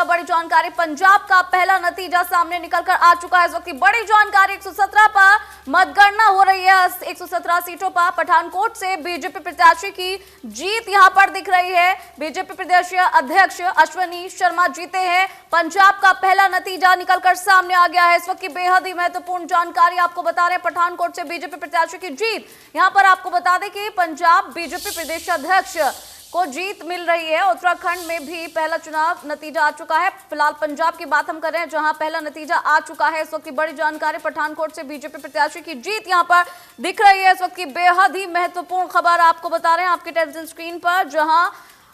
लेकर बड़ी जानकारी। पंजाब का पहला नतीजा सामने निकलकर आ चुका है। इस वक्त की बड़ी जानकारी, 117 पर मतगणना हो रही है। 117 सीटों पर पठानकोट से बीजेपी प्रत्याशी की जीत यहां पर दिख रही है। बीजेपी प्रदेश अध्यक्ष अश्वनी शर्मा जीते हैं। पंजाब का पहला नतीजा निकलकर सामने आ गया है। इस वक्त की बेहद ही महत्वपूर्ण जानकारी आपको बता रहे हैं। पठानकोट से बीजेपी प्रत्याशी की जीत। यहां पर आपको बता दें कि पंजाब बीजेपी प्रदेश अध्यक्ष को जीत मिल रही है। उत्तराखंड में भी पहला चुनाव नतीजा आ चुका है। फिलहाल पंजाब की बात हम कर रहे हैं, जहां पहला नतीजा आ चुका है। इस वक्त की बड़ी जानकारी, पठानकोट से बीजेपी प्रत्याशी की जीत यहां पर दिख रही है। इस वक्त की बेहद ही महत्वपूर्ण खबर आपको बता रहे हैं आपकी टेलीविजन स्क्रीन पर, जहां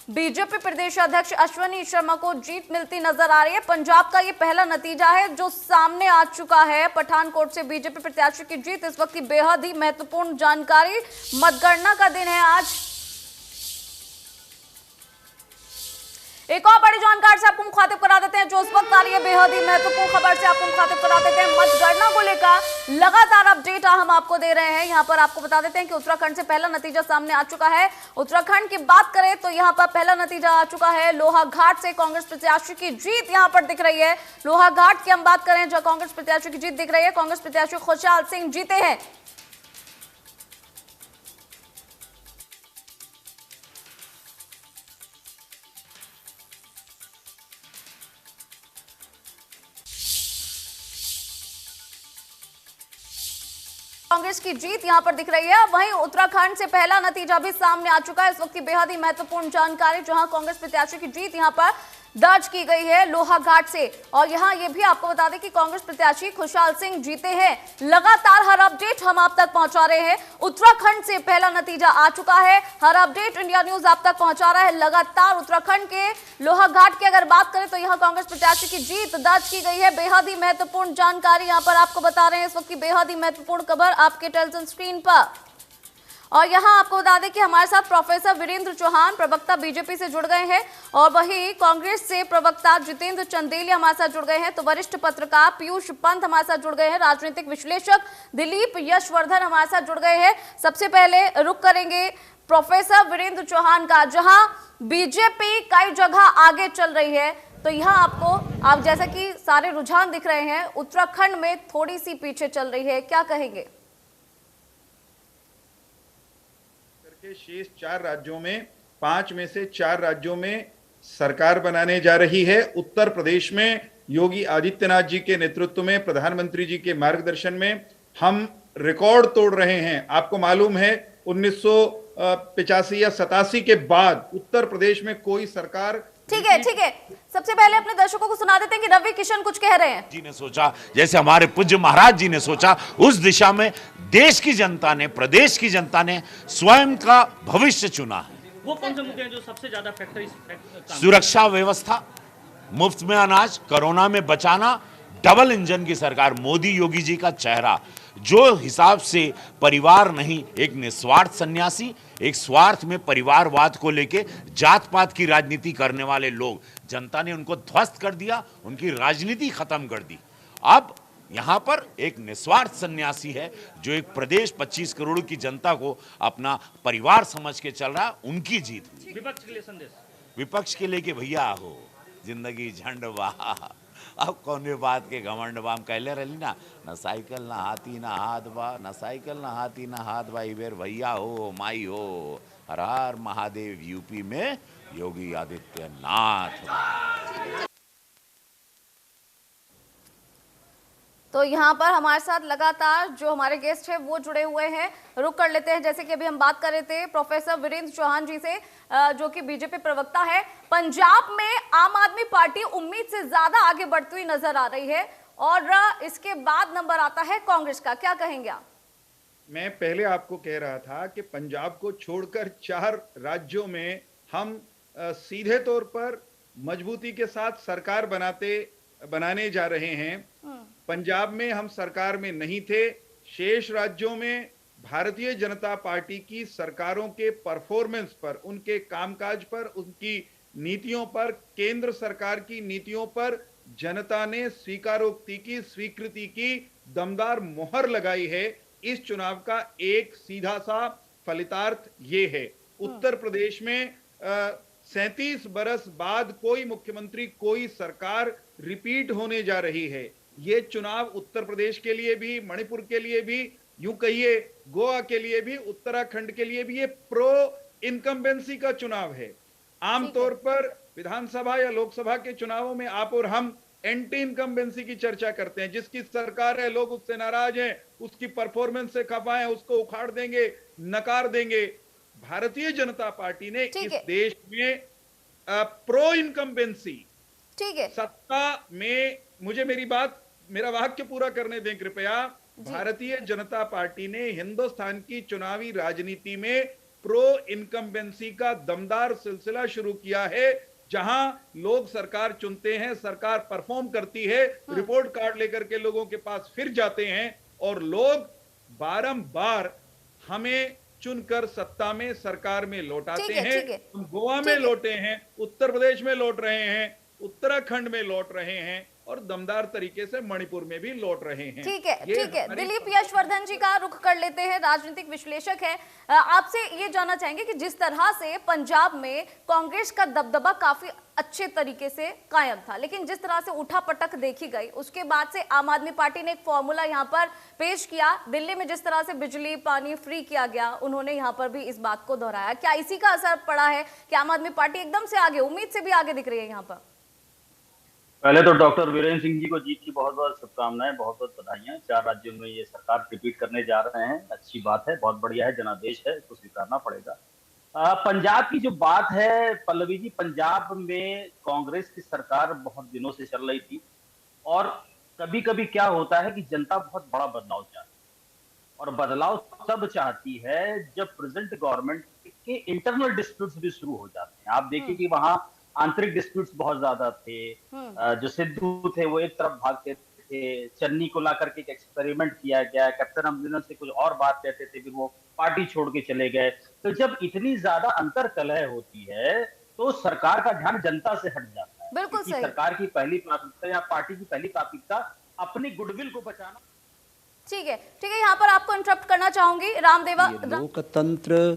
बीजेपी प्रदेश अध्यक्ष अश्वनी शर्मा को जीत मिलती नजर आ रही है। पंजाब का ये पहला नतीजा है जो सामने आ चुका है। पठानकोट से बीजेपी प्रत्याशी की जीत, इस वक्त की बेहद ही महत्वपूर्ण जानकारी। मतगणना का दिन है आज। एक और बड़ी जानकारी से आपको मुखातिब करा देते हैं, जो उस वक्त आ रही है बेहद ही महत्वपूर्ण खबर से आपको मुखातिब करा देते हैं। मतगणना को लेकर लगातार अपडेट हम आपको दे रहे हैं। यहां पर आपको बता देते हैं कि उत्तराखंड से पहला नतीजा सामने आ चुका है। उत्तराखंड की बात करें तो यहां पर पहला नतीजा आ चुका है। लोहाघाट से कांग्रेस प्रत्याशी की जीत यहां पर दिख रही है। लोहाघाट की हम बात करें, जहां कांग्रेस प्रत्याशी की जीत दिख रही है। कांग्रेस प्रत्याशी खुशहाल सिंह जीते हैं। कांग्रेस की जीत यहां पर दिख रही है। वहीं उत्तराखंड से पहला नतीजा भी सामने आ चुका है। इस वक्त की बेहद ही महत्वपूर्ण जानकारी, जहां कांग्रेस प्रत्याशी की जीत यहां पर दर्ज की गई है लोहाघाट से। और यहां यह भी आपको बता दें कि कांग्रेस प्रत्याशी खुशहाल सिंह जीते हैं। लगातार हर अपडेट हम आप तक पहुंचा रहे हैं। उत्तराखंड से पहला नतीजा आ चुका है। हर अपडेट इंडिया न्यूज आप तक पहुंचा रहा है लगातार। उत्तराखंड के लोहाघाट की अगर बात करें तो यहां कांग्रेस प्रत्याशी की जीत दर्ज की गई है। बेहद ही महत्वपूर्ण जानकारी यहां पर आपको बता रहे हैं। इस वक्त की बेहद ही महत्वपूर्ण खबर आपके टेलीविजन स्क्रीन पर। और यहां आपको बता दें कि हमारे साथ प्रोफेसर वीरेंद्र चौहान, प्रवक्ता बीजेपी से जुड़ गए हैं, और वहीं कांग्रेस से प्रवक्ता जितेंद्र चंदेलिया हमारे साथ जुड़ गए हैं। तो वरिष्ठ पत्रकार पीयूष पंत हमारे साथ जुड़ गए हैं। राजनीतिक विश्लेषक दिलीप यशवर्धन हमारे साथ जुड़ गए हैं। सबसे पहले रुख करेंगे प्रोफेसर वीरेंद्र चौहान का, जहां बीजेपी कई जगह आगे चल रही है, तो यहाँ आपको आप जैसा कि सारे रुझान दिख रहे हैं, उत्तराखंड में थोड़ी सी पीछे चल रही है, क्या कहेंगे? शेष 4 राज्यों में, 5 में से 4 राज्यों में सरकार बनाने जा रही है। उत्तर प्रदेश में योगी आदित्यनाथ जी के नेतृत्व में, प्रधानमंत्री जी के मार्गदर्शन में हम रिकॉर्ड तोड़ रहे हैं। आपको मालूम है 1985 या 87 के बाद उत्तर प्रदेश में कोई सरकार। ठीक है। सबसे पहले अपने दर्शकों को सुना देते हैं कि रवि किशन कुछ कह रहे हैं। जी ने सोचा, जैसे हमारे पूज्य महाराज जी ने सोचा, उस दिशा में देश की जनता ने, प्रदेश की जनता ने स्वयं का भविष्य चुना है। वो कौन से मुद्दे हैं जो सबसे ज्यादा सुरक्षा व्यवस्था, मुफ्त में अनाज, कोरोना में बचाना, डबल इंजन की सरकार, मोदी योगी जी का चेहरा, जो हिसाब से परिवार नहीं, एक निस्वार्थ सन्यासी, एक स्वार्थ में परिवारवाद को लेके जात पात की राजनीति करने वाले लोग, जनता ने उनको ध्वस्त कर दिया, उनकी राजनीति खत्म कर दी। अब यहां पर एक निस्वार्थ सन्यासी है जो एक प्रदेश 25 करोड़ की जनता को अपना परिवार समझ के चल रहा, उनकी जीत हुई। विपक्ष के लिए संदेश? विपक्ष के लिए कि भैया हो जिंदगी झंड वाह, अब कौन बात के घमंड बाम कहले रही ना, न साइकिल ना हाथी ना हाथ बा, न साइकिल ना हाथी ना हाथ बा, इबेर भैया हो माई हो, हर हर महादेव। यूपी में योगी आदित्यनाथ। तो यहाँ पर हमारे साथ लगातार जो हमारे गेस्ट हैं वो जुड़े हुए हैं। रुक कर लेते हैं, जैसे कि अभी हम बात कर रहे थे प्रोफेसर वीरेंद्र चौहान जी से, जो कि बीजेपी प्रवक्ता है। पंजाब में आम आदमी पार्टी उम्मीद से ज्यादा आगे बढ़ती हुई नजर आ रही है, और इसके बाद नंबर आता है कांग्रेस का, क्या कहेंगे आप? मैं पहले आपको कह रहा था कि पंजाब को छोड़कर 4 राज्यों में हम सीधे तौर पर मजबूती के साथ सरकार बनाने जा रहे हैं। पंजाब में हम सरकार में नहीं थे। शेष राज्यों में भारतीय जनता पार्टी की सरकारों के परफॉर्मेंस पर, उनके कामकाज पर, उनकी नीतियों पर, केंद्र सरकार की नीतियों पर जनता ने स्वीकारोक्ति की, स्वीकृति की दमदार मोहर लगाई है। इस चुनाव का एक सीधा सा फलितार्थ ये है। उत्तर प्रदेश में 37 बरस बाद कोई मुख्यमंत्री, कोई सरकार रिपीट होने जा रही है। ये चुनाव उत्तर प्रदेश के लिए भी, मणिपुर के लिए भी, यूं कहिए गोवा के लिए भी, उत्तराखंड के लिए भी ये प्रो इनकम्बेंसी का चुनाव है। आमतौर पर विधानसभा या लोकसभा के चुनावों में आप और हम एंटी इनकम्बेंसी की चर्चा करते हैं। जिसकी सरकार है, लोग उससे नाराज हैं, उसकी परफॉर्मेंस से खफा हैं, उसको उखाड़ देंगे, नकार देंगे। भारतीय जनता पार्टी ने इस देश में प्रो इनकम्बेंसी, ठीक है, सत्ता में, मुझे मेरा वाक्य पूरा करने दें कृपया। भारतीय जनता पार्टी ने हिंदुस्तान की चुनावी राजनीति में प्रो इनकम्बेंसी का दमदार सिलसिला शुरू किया है, जहां लोग सरकार चुनते हैं, सरकार परफॉर्म करती है, रिपोर्ट कार्ड लेकर के लोगों के पास फिर जाते हैं और लोग बारंबार हमें चुनकर सत्ता में, सरकार में लौटाते हैं। हम गोवा में लौटे हैं, उत्तर प्रदेश में लौट रहे हैं, उत्तराखंड में लौट रहे हैं और दमदार तरीके से मणिपुर में भी लौट रहे हैं। ठीक है, ठीक है। दिलीप यशवर्धन जी का रुख कर लेते हैं, राजनीतिक विश्लेषक है। आपसे ये जानना चाहेंगे कि जिस तरह से पंजाब में कांग्रेस का दबदबा काफी अच्छे तरीके से कायम था, लेकिन जिस तरह से उठापटक देखी गई, उसके बाद से आम आदमी पार्टी ने एक फॉर्मूला यहाँ पर पेश किया। दिल्ली में जिस तरह से बिजली पानी फ्री किया गया, उन्होंने यहाँ पर भी इस बात को दोहराया। क्या इसी का असर पड़ा है कि आम आदमी पार्टी एकदम से आगे, उम्मीद से भी आगे दिख रही है यहाँ पर? पहले तो डॉक्टर वीरेंद्र सिंह जी को जीत की बहुत बहुत शुभकामनाएं, बहुत बहुत बधाइयां। 4 राज्यों में ये सरकार रिपीट करने जा रहे हैं, अच्छी बात है, बहुत बढ़िया है, जनादेश है, इसको स्वीकारना पड़ेगा। पंजाब की जो बात है पल्लवी जी, पंजाब में कांग्रेस की सरकार बहुत दिनों से चल रही थी और कभी कभी क्या होता है कि जनता बहुत बड़ा बदलाव चाहती है और बदलाव तब चाहती है जब प्रेजेंट गवर्नमेंट के इंटरनल डिस्प्यूट्स भी शुरू हो जाते हैं। आप देखिए कि वहां आंतरिक डिस्प्यूट्स बहुत ज्यादा थे। जो सिद्धू थे वो एक तरफ भागते थे, चन्नी को ला करके एक एक्सपेरिमेंट किया गया, कैप्टन अमरिंदर से कुछ और बात कहते थे, फिर वो पार्टी छोड़ के चले गए। तो जब इतनी ज्यादा अंतर कलह होती है तो सरकार का ध्यान जनता से हट जाता है। बिल्कुल सही। सरकार की पहली प्राथमिकता या पार्टी की पहली प्राथमिकता अपनी गुडविल को बचाना। ठीक है, ठीक है, यहाँ पर आपको इंटरप्ट करना चाहूंगी। रामदेवा, लोकतंत्र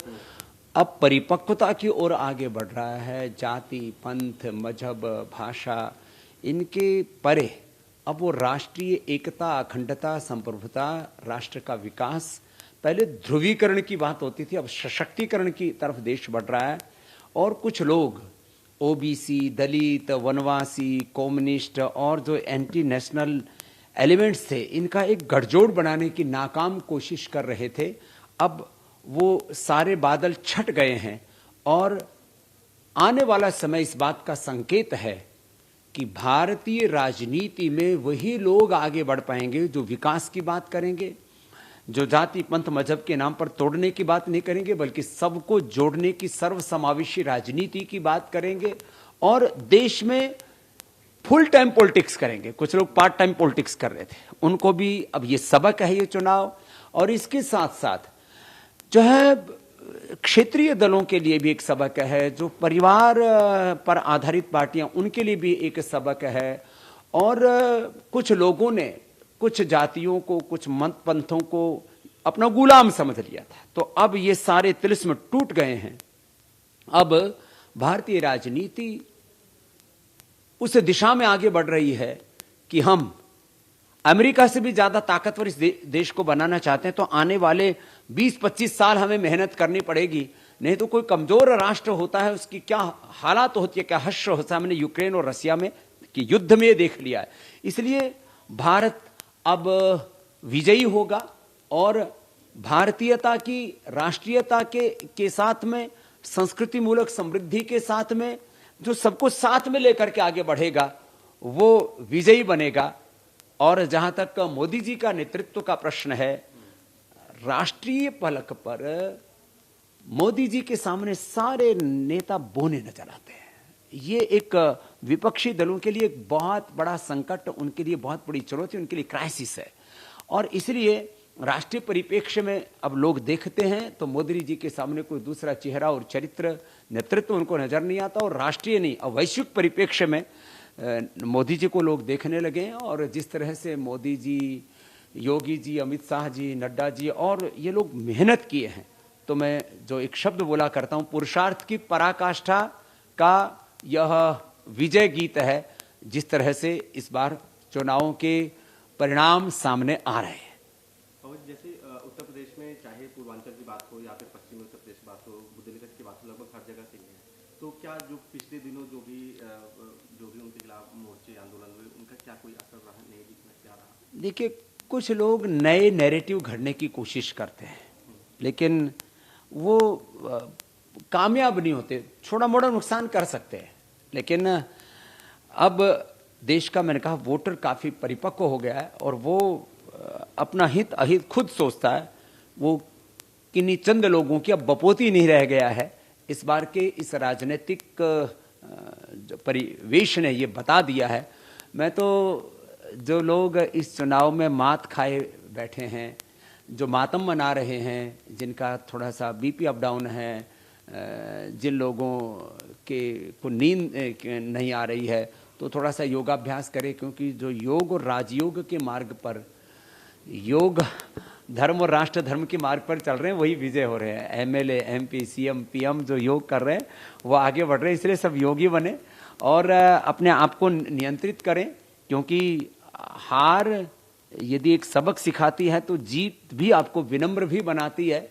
अब परिपक्वता की ओर आगे बढ़ रहा है। जाति, पंथ, मजहब, भाषा, इनके परे अब वो राष्ट्रीय एकता, अखंडता, संप्रभुता, राष्ट्र का विकास, पहले ध्रुवीकरण की बात होती थी, अब सशक्तिकरण की तरफ देश बढ़ रहा है। और कुछ लोग ओबीसी, दलित, वनवासी, कम्युनिस्ट और जो एंटी नेशनल एलिमेंट्स थे, इनका एक गठजोड़ बनाने की नाकाम कोशिश कर रहे थे। अब वो सारे बादल छट गए हैं और आने वाला समय इस बात का संकेत है कि भारतीय राजनीति में वही लोग आगे बढ़ पाएंगे जो विकास की बात करेंगे, जो जाति, पंथ, मजहब के नाम पर तोड़ने की बात नहीं करेंगे, बल्कि सबको जोड़ने की सर्वसमावेशी राजनीति की बात करेंगे और देश में फुल टाइम पॉलिटिक्स करेंगे। कुछ लोग पार्ट टाइम पॉलिटिक्स कर रहे थे, उनको भी अब ये सबक है ये चुनाव। और इसके साथ साथ जो है क्षेत्रीय दलों के लिए भी एक सबक है, जो परिवार पर आधारित पार्टियां, उनके लिए भी एक सबक है। और कुछ लोगों ने कुछ जातियों को, कुछ मत पंथों को अपना गुलाम समझ लिया था, तो अब ये सारे तिलिस्म टूट गए हैं। अब भारतीय राजनीति उस दिशा में आगे बढ़ रही है कि हम अमेरिका से भी ज्यादा ताकतवर इस देश को बनाना चाहते हैं, तो आने वाले 20-25 साल हमें मेहनत करनी पड़ेगी। नहीं तो कोई कमजोर राष्ट्र होता है, उसकी क्या हालात होती है, क्या हश्र होता है, हमने यूक्रेन और रशिया में कि युद्ध में देख लिया है। इसलिए भारत अब विजयी होगा और भारतीयता की, राष्ट्रीयता के साथ में, संस्कृति मूलक समृद्धि के साथ में, जो सबको साथ में लेकर के आगे बढ़ेगा वो विजयी बनेगा। और जहां तक मोदी जी का नेतृत्व का प्रश्न है, राष्ट्रीय पलक पर मोदी जी के सामने सारे नेता बोने नजर आते हैं। ये एक विपक्षी दलों के लिए एक बहुत बड़ा संकट, उनके लिए बहुत बड़ी चुनौती, उनके लिए क्राइसिस है। और इसलिए राष्ट्रीय परिप्रेक्ष्य में अब लोग देखते हैं तो मोदी जी के सामने कोई दूसरा चेहरा और चरित्र, नेतृत्व उनको नजर नहीं आता। और राष्ट्रीय नहीं, अब वैश्विक परिप्रेक्ष्य में मोदी जी को लोग देखने लगे हैं। और जिस तरह से मोदी जी, योगी जी, अमित शाह जी, नड्डा जी और ये लोग मेहनत किए हैं, तो मैं जो एक शब्द बोला करता हूं, पुरुषार्थ की पराकाष्ठा का यह विजय गीत है, जिस तरह से इस बार चुनावों के परिणाम सामने आ रहे हैं। और जैसे उत्तर प्रदेश में चाहे पूर्वांचल की बात हो या फिर पश्चिमी उत्तर प्रदेश की बात हो, बुंदेलखंड की बात हो, लगभग हर जगह सही है। तो क्या जो पिछले दिनों जो भी उनके खिलाफ मोर्चे आंदोलन हुए, उनका क्या कोई असर रहा, नहीं दिखना क्या रहा? देखिए, कुछ लोग नए नैरेटिव घड़ने की कोशिश करते हैं, लेकिन वो कामयाब नहीं होते। छोटा मोटा नुकसान कर सकते हैं, लेकिन अब देश का, मैंने कहा, वोटर काफ़ी परिपक्व हो गया है और वो अपना हित अहित खुद सोचता है। वो किन्हीं चंद लोगों की अब बपोती नहीं रह गया है। इस बार के इस राजनीतिक परिवेश ने ये बता दिया है। मैं तो जो लोग इस चुनाव में मात खाए बैठे हैं, जो मातम मना रहे हैं, जिनका थोड़ा सा बीपी अप डाउन है, जिन लोगों के को नींद नहीं आ रही है, तो थोड़ा सा योगाभ्यास करें, क्योंकि जो योग और राजयोग के मार्ग पर, योग धर्म और राष्ट्र धर्म के मार्ग पर चल रहे हैं, वही विजय हो रहे हैं। एमएलए, एमपी, सीएम, पीएम जो योग कर रहे हैं वो आगे बढ़ रहे हैं। इसलिए सब योगी बने और अपने आप को नियंत्रित करें, क्योंकि हार यदि एक सबक सिखाती है तो जीत भी आपको विनम्र भी बनाती है।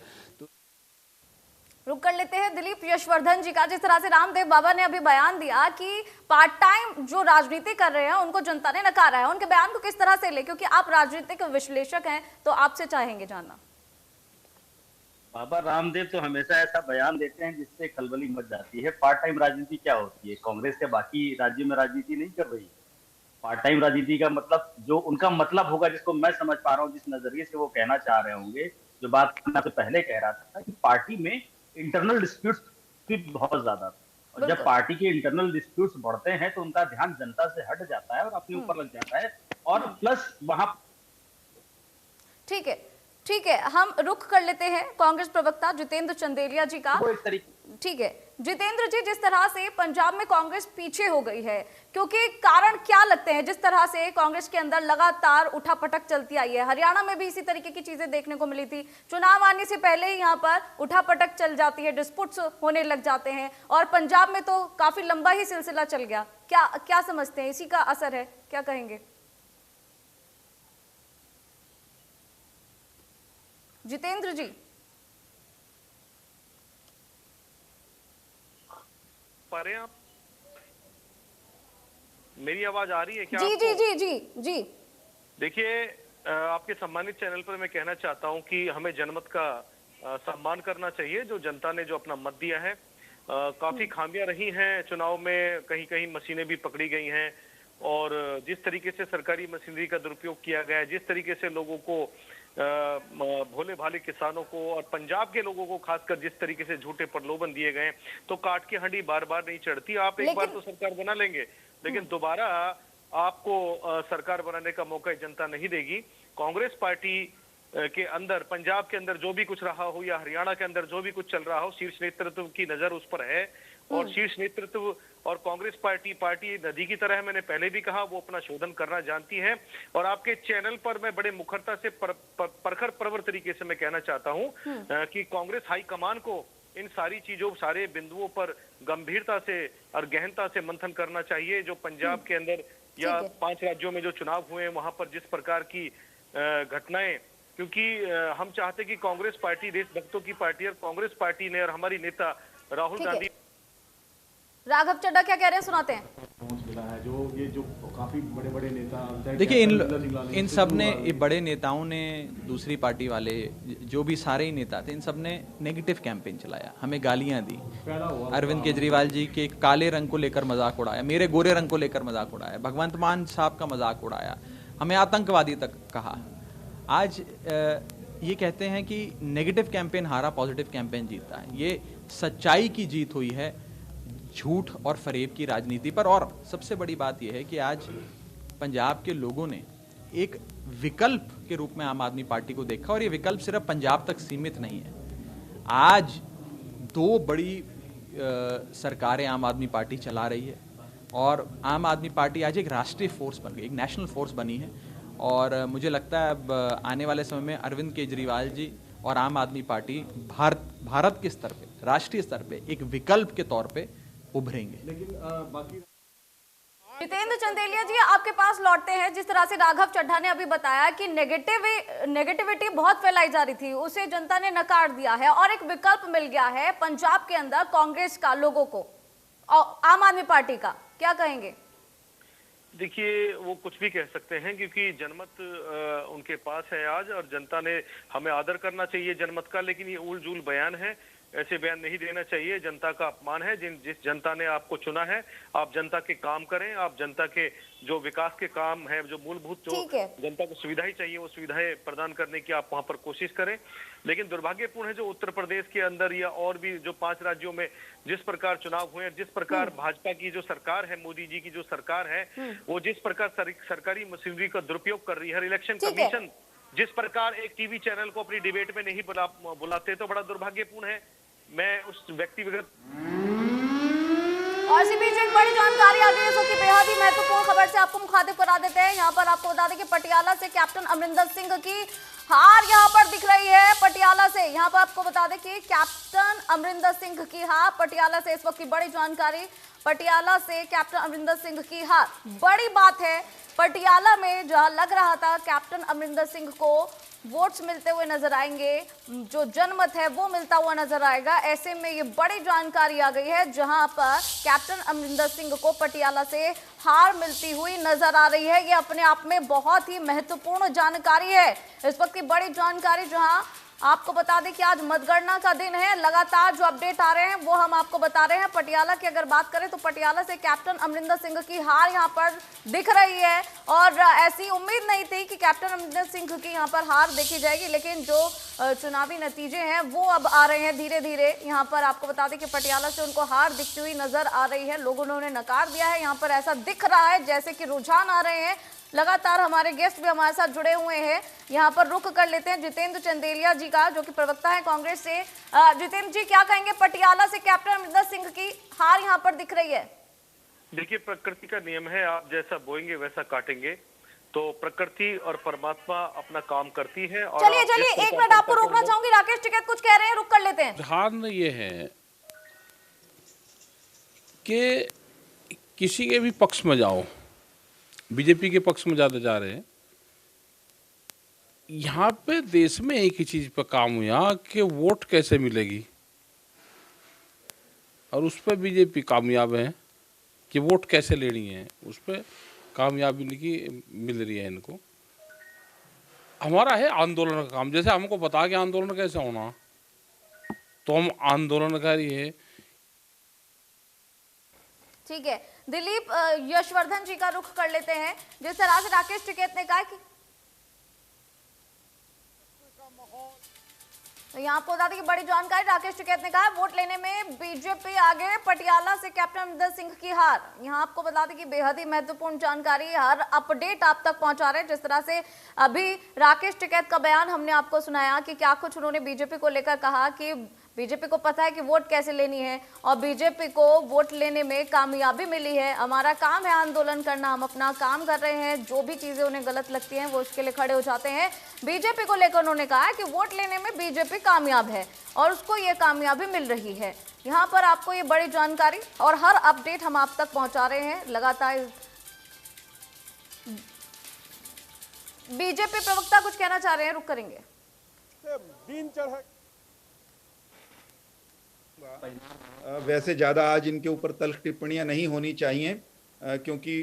रुक कर लेते हैं दिलीप यशवर्धन जी का। जिस तरह से रामदेव बाबा ने अभी बयान दिया कि पार्ट टाइम जो राजनीति कर रहे हैं उनको जनता ने नकारा है, उनके बयान को किस तरह से ले, क्योंकि आप राजनीतिक विश्लेषक हैं, तो आपसे चाहेंगे जानना। बाबा रामदेव तो हमेशा ऐसा बयान देते हैं जिससे खलबली मच जाती है। पार्ट टाइम राजनीति क्या होती है? कांग्रेस के बाकी राज्यों में राजनीति नहीं कर रही है। पार्ट टाइम राजनीति का मतलब, जो उनका मतलब होगा, जिसको मैं समझ पा रहा हूँ, जिस नजरिए से वो कहना चाह रहे होंगे, जो बात मैं आपसे पहले कह रहा था कि पार्टी में इंटरनल डिस्प्यूट्स भी बहुत ज्यादा था, और जब पार्टी के इंटरनल डिस्प्यूट्स बढ़ते हैं तो उनका ध्यान जनता से हट जाता है और अपने ऊपर लग जाता है, और प्लस वहां। ठीक है, हम रुख कर लेते हैं कांग्रेस प्रवक्ता जितेंद्र चंदेलिया जी का। ठीक है जितेंद्र जी, जिस तरह से पंजाब में कांग्रेस पीछे हो गई है, क्योंकि कारण क्या लगते हैं? जिस तरह से कांग्रेस के अंदर लगातार उठापटक चलती आई है, हरियाणा में भी इसी तरीके की चीजें देखने को मिली थी। चुनाव आने से पहले ही यहाँ पर उठापटक चल जाती है, डिस्प्यूट्स होने लग जाते हैं, और पंजाब में तो काफी लंबा ही सिलसिला चल गया। क्या समझते हैं, इसी का असर है? क्या कहेंगे जितेंद्र जी? पा रहे हैं आप? मेरी आवाज आ रही है क्या? जी। देखिए, आपके सम्मानित चैनल पर मैं कहना चाहता हूं कि हमें जनमत का सम्मान करना चाहिए। जो जनता ने जो अपना मत दिया है, काफी खामियां रही हैं चुनाव में, कहीं कहीं मशीनें भी पकड़ी गई हैं, और जिस तरीके से सरकारी मशीनरी का दुरुपयोग किया गया है, जिस तरीके से लोगों को, भोले भाले किसानों को और पंजाब के लोगों को खासकर जिस तरीके से झूठे प्रलोभन दिए गए, तो काट की हंडी बार बार नहीं चढ़ती। आप एक बार तो सरकार बना लेंगे, लेकिन दोबारा आपको सरकार बनाने का मौका जनता नहीं देगी। कांग्रेस पार्टी के अंदर, पंजाब के अंदर जो भी कुछ रहा हो या हरियाणा के अंदर जो भी कुछ चल रहा हो, शीर्ष नेतृत्व की नजर उस पर है, और शीर्ष नेतृत्व और कांग्रेस पार्टी नदी की तरह है। मैंने पहले भी कहा, वो अपना शोधन करना जानती है, और आपके चैनल पर मैं बड़े मुखरता से परखर प्रवर तरीके से मैं कहना चाहता हूं कि कांग्रेस हाईकमान को इन सारी चीजों, सारे बिंदुओं पर गंभीरता से और गहनता से मंथन करना चाहिए। जो पंजाब के अंदर या 5 राज्यों में जो चुनाव हुए हैं, वहां पर जिस प्रकार की घटनाएं, क्योंकि हम चाहते कि कांग्रेस पार्टी देशभक्तों की पार्टी, और कांग्रेस पार्टी ने और हमारी नेता राहुल गांधी। राघव चड्ढा क्या कह रहे हैं, सुनाते हैं। जो काफी बड़े बड़े नेता, देखिए, इन सब ने, बड़े नेताओं ने, दूसरी पार्टी वाले, जो भी सारे ही नेता थे, इन सब ने नेगेटिव कैंपेन चलाया, हमें गालियां दी। अरविंद केजरीवाल जी के काले रंग को लेकर मजाक उड़ाया, मेरे गोरे रंग को लेकर मजाक उड़ाया, भगवंत मान साहब का मजाक उड़ाया, हमें आतंकवादी तक कहा। आज ये कहते हैं कि नेगेटिव कैंपेन हारा, पॉजिटिव कैंपेन जीता है। ये सच्चाई की जीत हुई है झूठ और फरेब की राजनीति पर। और सबसे बड़ी बात यह है कि आज पंजाब के लोगों ने एक विकल्प के रूप में आम आदमी पार्टी को देखा, और ये विकल्प सिर्फ पंजाब तक सीमित नहीं है। आज 2 बड़ी सरकारें आम आदमी पार्टी चला रही है, और आम आदमी पार्टी आज एक राष्ट्रीय फोर्स बन गई, एक नेशनल फोर्स बनी है। और मुझे लगता है अब आने वाले समय में अरविंद केजरीवाल जी और आम आदमी पार्टी भारत के स्तर पे, राष्ट्रीय स्तर पे एक विकल्प के तौर पे उभरेंगे। लेकिन बाकी जितेंद्र चंदेलिया जी, आपके पास लौटते हैं। जिस तरह से राघव चड्ढा ने अभी बताया कि नेगेटिविटी बहुत फैलाई जा रही थी, उसे जनता ने नकार दिया है और एक विकल्प मिल गया है पंजाब के अंदर कांग्रेस का, लोगों को, और आम आदमी पार्टी का, क्या कहेंगे? देखिए, वो कुछ भी कह सकते हैं क्योंकि जनमत उनके पास है आज, और जनता ने हमें आदर करना चाहिए जनमत का। लेकिन ये उल जूल बयान है, ऐसे बयान नहीं देना चाहिए। जनता का अपमान है। जिस जनता ने आपको चुना है, आप जनता के काम करें, आप जनता के जो विकास के काम है, जो मूलभूत जो जनता को सुविधाएं चाहिए, वो सुविधाएं प्रदान करने की आप वहां पर कोशिश करें। लेकिन दुर्भाग्यपूर्ण है जो उत्तर प्रदेश के अंदर या और भी जो 5 राज्यों में जिस प्रकार चुनाव हुए, जिस प्रकार भाजपा की जो सरकार है, मोदी जी की जो सरकार है, वो जिस प्रकार सरकारी मशीनरी का दुरुपयोग कर रही है। इलेक्शन कमीशन जिस प्रकार एक टीवी चैनल को अपनी डिबेट में नहीं बुलाते, तो बड़ा दुर्भाग्यपूर्ण है। मैं उस व्यक्तिगत और इसी बीच एक बड़ी जानकारी आ गई है, जो कि बेहद ही महत्वपूर्ण खबर से आपको मुखातिब करा देते हैं। यहाँ पर आपको बता दें कि पटियाला से कैप्टन अमरिंदर सिंह की हार यहाँ पर दिख रही है। पटियाला से यहाँ पर आपको बता दें कि कैप्टन अमरिंदर सिंह की हार पटियाला से, इस वक्त की बड़ी जानकारी, पटियाला से कैप्टन अमरिंदर सिंह की हार। बड़ी बात है, पटियाला में जहां लग रहा था कैप्टन अमरिंदर सिंह को वोट्स मिलते हुए नजर आएंगे, जो जनमत है वो मिलता हुआ नजर आएगा, ऐसे में ये बड़ी जानकारी आ गई है जहां पर कैप्टन अमरिंदर सिंह को पटियाला से हार मिलती हुई नजर आ रही है। ये अपने आप में बहुत ही महत्वपूर्ण जानकारी है, इस वक्त की बड़ी जानकारी, जहां आपको बता दें कि आज मतगणना का दिन है। लगातार जो अपडेट आ रहे हैं वो हम आपको बता रहे हैं। पटियाला की अगर बात करें तो पटियाला से कैप्टन अमरिंदर सिंह की हार यहां पर दिख रही है, और ऐसी उम्मीद नहीं थी कि कैप्टन अमरिंदर सिंह की यहां पर हार देखी जाएगी, लेकिन जो चुनावी नतीजे हैं वो अब आ रहे हैं धीरे धीरे। यहाँ पर आपको बता दें कि पटियाला से उनको हार दिखती हुई नजर आ रही है, लोगों ने उन्हें नकार दिया है। यहाँ पर ऐसा दिख रहा है जैसे कि रुझान आ रहे हैं। लगातार हमारे गेस्ट भी हमारे साथ जुड़े हुए हैं। यहाँ पर रुख कर लेते हैं जितेंद्र चंदेलिया जी का, जो कि प्रवक्ता है कांग्रेस से। जितेंद्र जी, क्या कहेंगे, पटियाला से कैप्टन अमरिंदर सिंह की हार यहाँ पर दिख रही है? देखिए, प्रकृति का नियम है, आप जैसा बोएंगे वैसा काटेंगे। तो प्रकृति और परमात्मा अपना काम करती है। और चलिए एक मिनट आपको रोकना चाहूंगी, राकेश टिकैत कुछ कह रहे हैं, रुक कर लेते हैं। ध्यान ये है कि किसी के भी पक्ष में जाओ, बीजेपी के पक्ष में ज्यादा जा रहे हैं। यहाँ पे देश में एक ही चीज पर काम हुआ कि वोट कैसे मिलेगी, और उस पर बीजेपी कामयाब है कि वोट कैसे लेनी है, उस पर कामयाबी की मिल रही है इनको। हमारा है आंदोलन का काम, जैसे हमको बता के आंदोलन कैसे होना, तो हम आंदोलनकारी है। ठीक है, दिलीप यशवर्धन जी का रुख कर लेते हैं। जिस तरह से राकेश टिकैत ने कहा कि तो यहाँ आपको बता दें कि बड़ी जानकारी, राकेश टिकैत ने कहा वोट लेने में बीजेपी आगे, पटियाला से कैप्टन अमरिंदर सिंह की हार। यहाँ आपको बता दें कि बेहद ही महत्वपूर्ण जानकारी, हर अपडेट आप तक पहुंचा रहे हैं। जिस तरह से अभी राकेश टिकैत का बयान हमने आपको सुनाया कि क्या कुछ उन्होंने बीजेपी को लेकर कहा कि बीजेपी को पता है कि वोट कैसे लेनी है और बीजेपी को वोट लेने में कामयाबी मिली है। हमारा काम है आंदोलन करना, हम अपना काम कर रहे हैं, जो भी चीजें उन्हें गलत लगती हैं वो उसके लिए खड़े हो जाते हैं। बीजेपी को लेकर उन्होंने कहा है कि वोट लेने में बीजेपी कामयाब है और उसको ये कामयाबी मिल रही है। यहाँ पर आपको ये बड़ी जानकारी और हर अपडेट हम आप तक पहुंचा रहे हैं लगातार। बीजेपी प्रवक्ता कुछ कहना चाह रहे हैं, रुक करेंगे। वैसे ज्यादा आज इनके ऊपर तल्ख टिप्पणियां नहीं होनी चाहिए, क्योंकि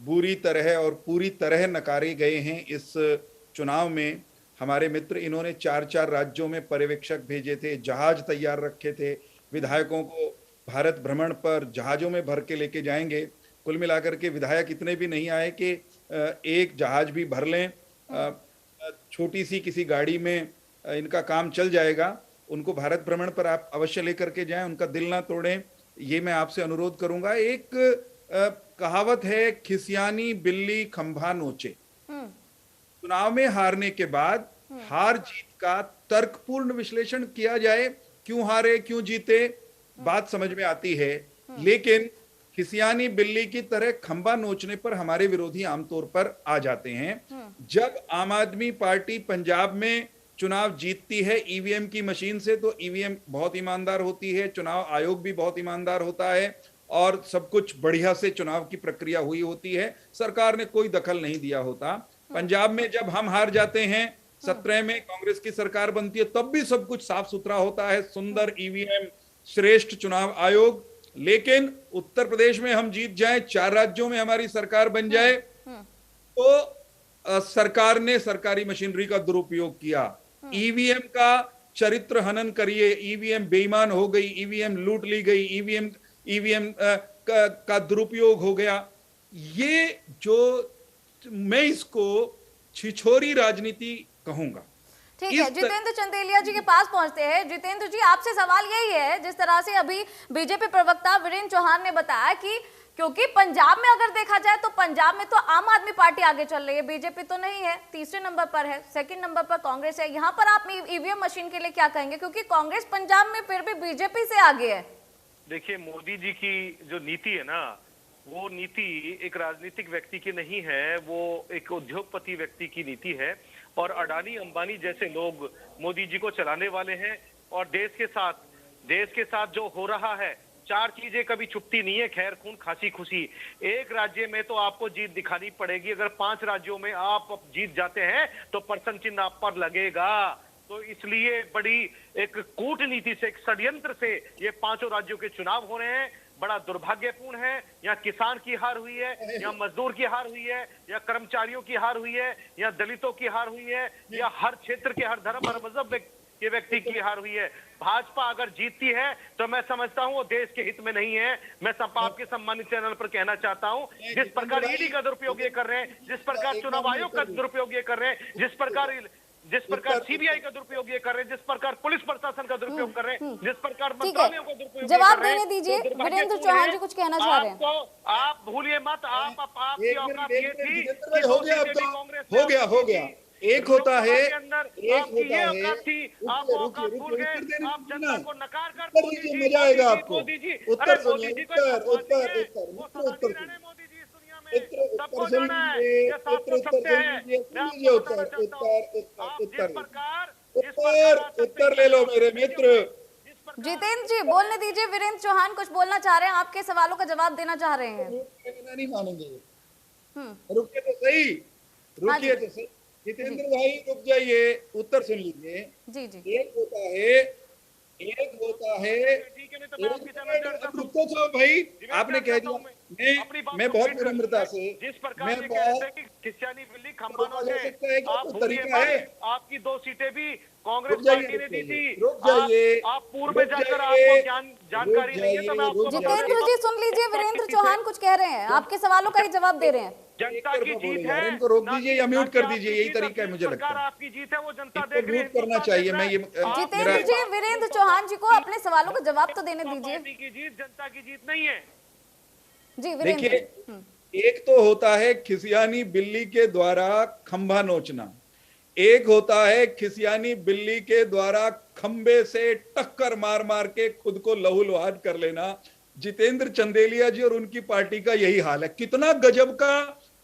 बुरी तरह और पूरी तरह नकारे गए हैं इस चुनाव में हमारे मित्र। इन्होंने 4-4 राज्यों में पर्यवेक्षक भेजे थे, जहाज तैयार रखे थे, विधायकों को भारत भ्रमण पर जहाजों में भर के लेके जाएंगे। कुल मिलाकर के विधायक इतने भी नहीं आए कि एक जहाज भी भर लें, छोटी सी किसी गाड़ी में इनका काम चल जाएगा। उनको भारत भ्रमण पर आप अवश्य लेकर के जाएं, उनका दिल ना तोड़ें, ये मैं आपसे अनुरोध करूंगा। एक कहावत है, खिसियानी बिल्ली खंभा नोचे। चुनाव में हारने के बाद हार जीत का तर्कपूर्ण विश्लेषण किया जाए, क्यों हारे क्यों जीते बात समझ में आती है, लेकिन खिसियानी बिल्ली की तरह खंभा नोचने पर हमारे विरोधी आमतौर पर आ जाते हैं। जब आम आदमी पार्टी पंजाब में चुनाव जीतती है ईवीएम की मशीन से, तो ईवीएम बहुत ईमानदार होती है, चुनाव आयोग भी बहुत ईमानदार होता है और सब कुछ बढ़िया से चुनाव की प्रक्रिया हुई होती है, सरकार ने कोई दखल नहीं दिया होता। पंजाब में जब हम हार जाते हैं 17 में कांग्रेस की सरकार बनती है, तब भी सब कुछ साफ सुथरा होता है, सुंदर ईवीएम, श्रेष्ठ चुनाव आयोग। लेकिन उत्तर प्रदेश में हम जीत जाएं, 4 राज्यों में हमारी सरकार बन जाए, तो सरकार ने सरकारी मशीनरी का दुरुपयोग किया। ईवीएम का चरित्र हनन करिए, ईवीएम बेईमान हो गई, ईवीएम लूट ली गई, ईवीएम का दुरुपयोग हो गया। ये जो मैं इसको छिछोरी राजनीति कहूंगा। ठीक है, जितेंद्र चंदेलिया जी के पास पहुंचते हैं। जितेंद्र जी, आपसे सवाल यही है, जिस तरह से अभी बीजेपी प्रवक्ता वीरेंद्र चौहान ने बताया कि क्योंकि पंजाब में अगर देखा जाए तो पंजाब में तो आम आदमी पार्टी आगे चल रही है, बीजेपी तो नहीं है, तीसरे नंबर पर है, सेकंड नंबर पर कांग्रेस है। यहाँ पर आप ईवीएम मशीन के लिए क्या कहेंगे, क्योंकि कांग्रेस पंजाब में फिर भी बीजेपी से आगे है? देखिए, मोदी जी की जो नीति है ना, वो नीति एक राजनीतिक व्यक्ति की नहीं है, वो एक उद्योगपति व्यक्ति की नीति है। और अडानी अंबानी जैसे लोग मोदी जी को चलाने वाले हैं। और देश के साथ जो हो रहा है, 4 चीजें कभी छुपती नहीं है, खैर खून खांसी खुशी। एक राज्य में तो आपको जीत दिखानी पड़ेगी, अगर 5 राज्यों में आप जीत जाते हैं तो प्रश्न चिन्ह आप पर लगेगा। तो इसलिए बड़ी एक कूटनीति से, एक षड्यंत्र से ये 5 राज्यों के चुनाव हो रहे हैं। बड़ा दुर्भाग्यपूर्ण है, या किसान की हार हुई है, या मजदूर की हार हुई है, या कर्मचारियों की हार हुई है, या दलितों की हार हुई है, या हर क्षेत्र के, हर धर्म, हर मजहब के व्यक्ति की हार हुई है। भाजपा अगर जीतती है तो मैं समझता हूं वो देश के हित में नहीं है। मैं आपके सम्मानित चैनल पर कहना चाहता हूं, जिस प्रकार ईडी का दुरुपयोग ये कर रहे हैं, जिस प्रकार चुनाव आयोग का दुरुपयोग ये कर रहे हैं, जिस प्रकार सीबीआई का दुरुपयोग ये कर रहे हैं, जिस प्रकार पुलिस प्रशासन का दुरुपयोग कर रहे हैं, जिस प्रकार मंत्रालयों का दुरुपयोग, जवाब देने दीजिए। वीरेंद्र चौहान जी कुछ कहना चाह रहे हैं। आप भूलिए मत, आपकी औकात ये थी कि हो गया, अब तो हो गया। एक होता है, आप औकात भूल गए, आप जनता को नकार कर मजा आएगा आपको। उत्तर सुनिए, उत्तर ले लो मेरे मित्र। जितेंद्र जी बोलने दीजिए, वीरेंद्र चौहान कुछ बोलना चाह रहे हैं, आपके सवालों का जवाब देना चाह रहे हैं। नहीं मानेंगे, रुकिए तो सही, रुकिए तो सही। जितेंद्र भाई रुक जाइए, उत्तर सुन लीजिए। जी जी। एक होता है रुक तो जाओ भाई, आपने कह दिया। मैं बहुत विनम्रता से, जिस प्रकार ये कह रहे थे कि क्रिश्चियानी बिल्ली खंबानों से, आप तरीका है, आपकी 2 सीटें भी कांग्रेस पार्टी ने दी थी। रुक जाइए, आप पूर्व में जाकर आपको जानकारी नहीं है, तो मैं आपको जितेंद्र जी सुन लीजिए, वीरेंद्र चौहान कुछ कह रहे हैं, आपके सवालों का ही जवाब दे रहे हैं। जनता की जीत है, इनको रोक दीजिए या म्यूट कर दीजिए, यही तरीका है मुझे लगता है। आपकी जीत है, वो जनता देख रही है, करना चाहिए। मैं ये जितेंद्र जी, वीरेंद्र चौहान जी को अपने सवालों का जवाब तो देने दीजिए। पार्टी की जीत जनता की जीत नहीं है। जी वीरेंद्र, एक तो होता है खिसियानी बिल्ली के द्वारा खंभा नोचना, एक होता है खिसियानी बिल्ली के द्वारा खंबे से टक्कर मार मार के खुद को लहूलुहान कर लेना। जितेंद्र चंदेलिया जी और उनकी पार्टी का यही हाल है।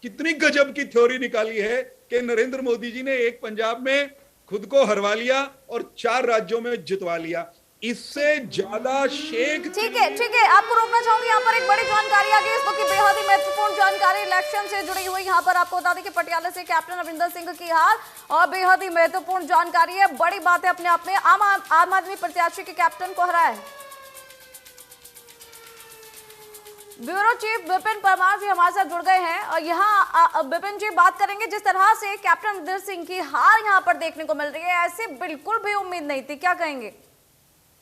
कितनी गजब की थ्योरी निकाली है कि नरेंद्र मोदी जी ने एक पंजाब में खुद को हरवा लिया और 4 राज्यों में जितवा लिया। इससे ज्यादा शेख। ठीक है, आपको रोकना चाहूंगी। यहाँ पर एक बड़ी जानकारी आ गई, इसको की बेहद ही महत्वपूर्ण जानकारी इलेक्शन से जुड़ी हुई। यहाँ पर आपको बता दें कि पटियाला से कैप्टन अमरिंदर सिंह की हार, और बेहद ही महत्वपूर्ण जानकारी है, बड़ी बात है अपने आप में। आम आदमी प्रत्याशी के कैप्टन को हराया है। ब्यूरो चीफ विपिन परमार जी हमारे साथ जुड़ गए हैं, और यहाँ विपिन जी बात करेंगे, जिस तरह से कैप्टन अमरिंदर सिंह की हार यहाँ पर देखने को मिल रही है, ऐसे बिल्कुल भी उम्मीद नहीं थी, क्या कहेंगे?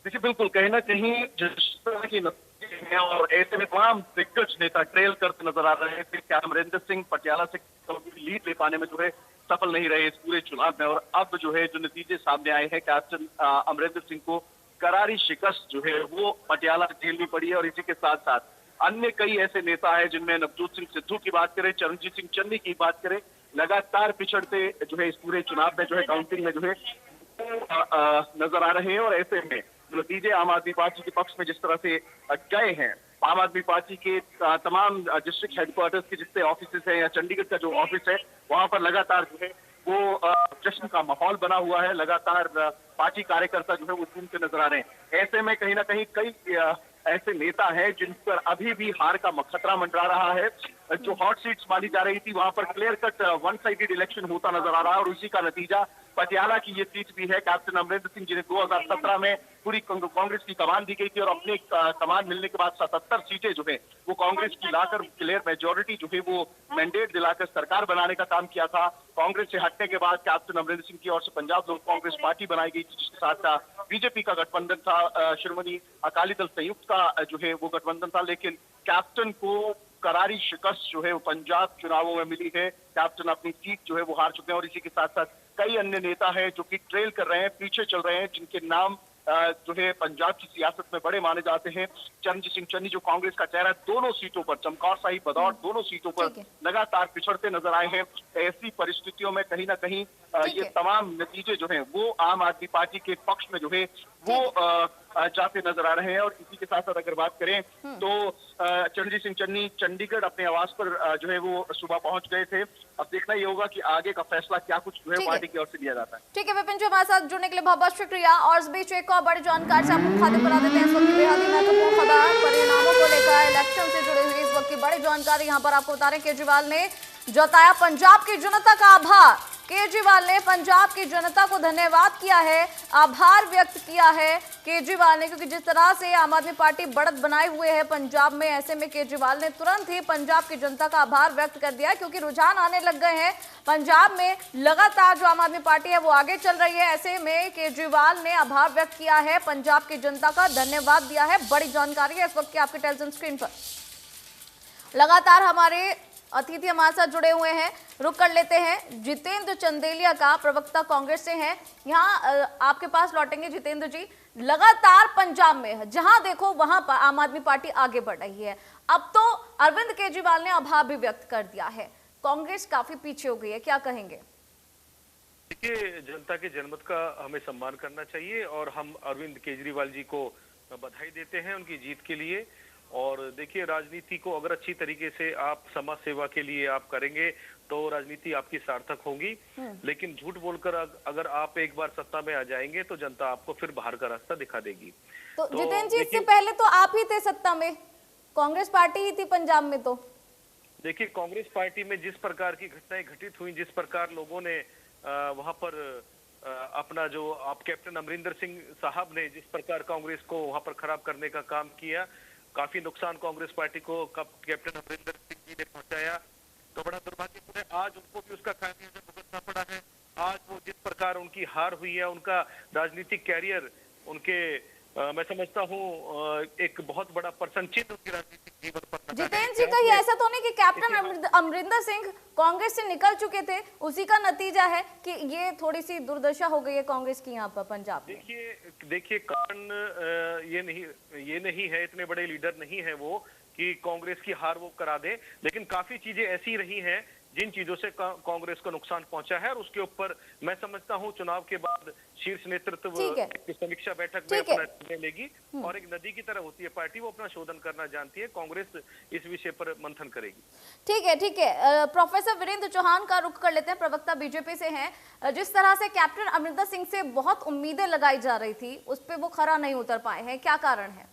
देखिए, बिल्कुल कहीं ना कहीं जिस तरह की नतीजे हैं और ऐसे में तमाम दिग्गज नेता ट्रेल करते नजर आ रहे थे, क्या अमरिंदर सिंह पटियाला से लीड ले पाने में जो है सफल नहीं रहे इस पूरे चुनाव में। और अब जो है जो नतीजे सामने आए हैं, कैप्टन अमरिंदर सिंह को करारी शिकस्त जो है वो पटियाला झेलनी पड़ी है। और इसी के साथ साथ अन्य कई ऐसे नेता हैं, जिनमें नवजोत सिंह सिद्धू की बात करें, चरणजीत सिंह चन्नी की बात करें, लगातार पिछड़ते जो है इस पूरे चुनाव में जो है काउंटिंग में जो है नजर आ रहे हैं। और ऐसे में नतीजे आम आदमी पार्टी के पक्ष में जिस तरह से गए हैं, आम आदमी पार्टी के तमाम डिस्ट्रिक्ट हेडक्वार्टर्स के जितने ऑफिस हैं या चंडीगढ़ का जो ऑफिस है, वहां पर लगातार जो है वो जश्न का माहौल बना हुआ है। लगातार पार्टी कार्यकर्ता जो है वो घूमते नजर आ रहे हैं। ऐसे में कहीं ना कहीं कई ऐसे नेता हैं जिन पर अभी भी हार का खतरा मंडरा रहा है। जो हॉट सीट्स मानी जा रही थी वहां पर clear cut one sided election होता नजर आ रहा है और उसी का नतीजा पटियाला की ये सीट भी है। कैप्टन अमरिंदर सिंह जिन्हें 2017 में पूरी कांग्रेस की कमान दी गई थी और अपने कमान मिलने के बाद 77 सीटें जो है वो कांग्रेस की लाकर क्लियर मेजोरिटी जो है वो मैंडेट दिलाकर सरकार बनाने का काम किया था। कांग्रेस से हटने के बाद कैप्टन अमरिंदर सिंह की ओर से पंजाब लोक कांग्रेस पार्टी बनाई गई थी, जिसके साथ बीजेपी का गठबंधन था, श्रोमणी अकाली दल संयुक्त का जो है वो गठबंधन था। लेकिन कैप्टन को करारी शिकस्त जो है वो पंजाब चुनावों में मिली है। कैप्टन अपनी सीट जो है वो हार चुके हैं और इसी के साथ साथ कई अन्य नेता हैं जो कि ट्रेल कर रहे हैं, पीछे चल रहे हैं, जिनके नाम जो है पंजाब की सियासत में बड़े माने जाते हैं। चरणजीत सिंह चन्नी जो कांग्रेस का चेहरा दोनों सीटों पर, चमकौर साहिब बदौर दोनों सीटों पर लगातार पिछड़ते नजर आए हैं। ऐसी परिस्थितियों में कहीं ना कहीं ये तमाम नतीजे जो हैं वो आम आदमी पार्टी के पक्ष में जो है वो जाते नजर आ रहे हैं। और इसी के साथ साथ अगर बात करें तो चरणजीत सिंह चन्नी चंडीगढ़ अपने आवास पर जो है वो सुबह पहुंच गए थे। अब देखना ये होगा कि आगे का फैसला क्या कुछ जो है पार्टी की ओर से लिया जाता है। ठीक है विपिन जी, हमारे साथ जुड़ने के लिए बहुत बहुत शुक्रिया। और इस बीच एक और बड़ी जानकारी से आपको खातिर करा देते हैं। इस वक्त की बेहद ही महत्वपूर्ण खबर परिणामों को लेकर, इलेक्शन से जुड़ी हुई इस वक्त की बड़ी जानकारी यहाँ पर आपको बता रहे हैं। केजरीवाल ने जताया पंजाब की जनता का आभार। केजरीवाल ने पंजाब की जनता को धन्यवाद किया है, आभार व्यक्त किया है केजरीवाल ने, क्योंकि जिस तरह से आम आदमी पार्टी बढ़त बनाए हुए है पंजाब में, ऐसे में केजरीवाल ने तुरंत ही पंजाब की जनता का आभार व्यक्त कर दिया, क्योंकि रुझान आने लग गए हैं पंजाब में। लगातार जो आम आदमी पार्टी है वो आगे चल रही है। ऐसे में केजरीवाल ने आभार व्यक्त किया है, पंजाब की जनता का धन्यवाद दिया है। बड़ी जानकारी है इस वक्त की आपके टेलीविजन स्क्रीन पर। लगातार हमारे अतिथि हमारे साथ जुड़े हुए हैं, रुक कर लेते हैं जितेंद्र चंदेलिया का, प्रवक्ता कांग्रेस से हैं। यहाँ आपके पास लौटेंगे जितेंद्र जी। लगातार पंजाब में जहां देखो वहां पर आम आदमी पार्टी आगे बढ़ रही है। अब तो अरविंद केजरीवाल ने आभार भी व्यक्त कर दिया है, कांग्रेस काफी पीछे हो गई है, क्या कहेंगे? देखिए, जनता के जनमत का हमें सम्मान करना चाहिए और हम अरविंद केजरीवाल जी को बधाई देते हैं उनकी जीत के लिए। और देखिए, राजनीति को अगर अच्छी तरीके से आप समाज सेवा के लिए आप करेंगे तो राजनीति आपकी सार्थक होगी। लेकिन झूठ बोलकर अगर आप एक बार सत्ता में आ जाएंगे तो जनता आपको फिर बाहर का रास्ता दिखा देगी। तो जितेंद्र जी, इससे पहले तो आप ही थे सत्ता में, कांग्रेस पार्टी ही थी पंजाब में। तो देखिए, कांग्रेस पार्टी में जिस प्रकार की घटनाएं घटित हुई, जिस प्रकार लोगों ने वहां पर अपना जो आप कैप्टन अमरिंदर सिंह साहब ने जिस प्रकार कांग्रेस को वहां पर खराब करने का काम किया, काफी नुकसान कांग्रेस पार्टी को कैप्टन अमरिंदर सिंह जी ने पहुंचाया। तो बड़ा दुर्भाग्यपूर्ण है, आज उनको भी उसका खामियाजा भुगतना पड़ा है। आज वो जिस प्रकार उनकी हार हुई है, उनका राजनीतिक कैरियर, उनके मैं समझता हूँ एक बहुत बड़ा परसंचित उनकी राजनीतिक जीवन पर। जितेंद्र जी, कहीं ऐसा तो नहीं कि कैप्टन अमरिंदर सिंह कांग्रेस से निकल चुके थे, उसी का नतीजा है कि ये थोड़ी सी दुर्दशा हो गई है कांग्रेस की यहाँ पर पंजाब में? देखिए कारण ये नहीं है, इतने बड़े लीडर नहीं है वो कि कांग्रेस की हार वो करा दे। लेकिन काफी चीजें ऐसी रही हैं जिन चीजों से कांग्रेस को नुकसान पहुंचा है और उसके ऊपर मैं समझता हूं चुनाव के बाद शीर्ष नेतृत्व समीक्षा बैठक में अपना निर्णय लेगी। और एक नदी की तरह होती है पार्टी, वो अपना शोधन करना जानती है। कांग्रेस इस विषय पर मंथन करेगी। ठीक है। प्रोफेसर वीरेंद्र चौहान का रुख कर लेते हैं, प्रवक्ता बीजेपी से हैं। जिस तरह से कैप्टन अमरिंदर सिंह से बहुत उम्मीदें लगाई जा रही थी, उस पर वो खरा नहीं उतर पाए हैं, क्या कारण है?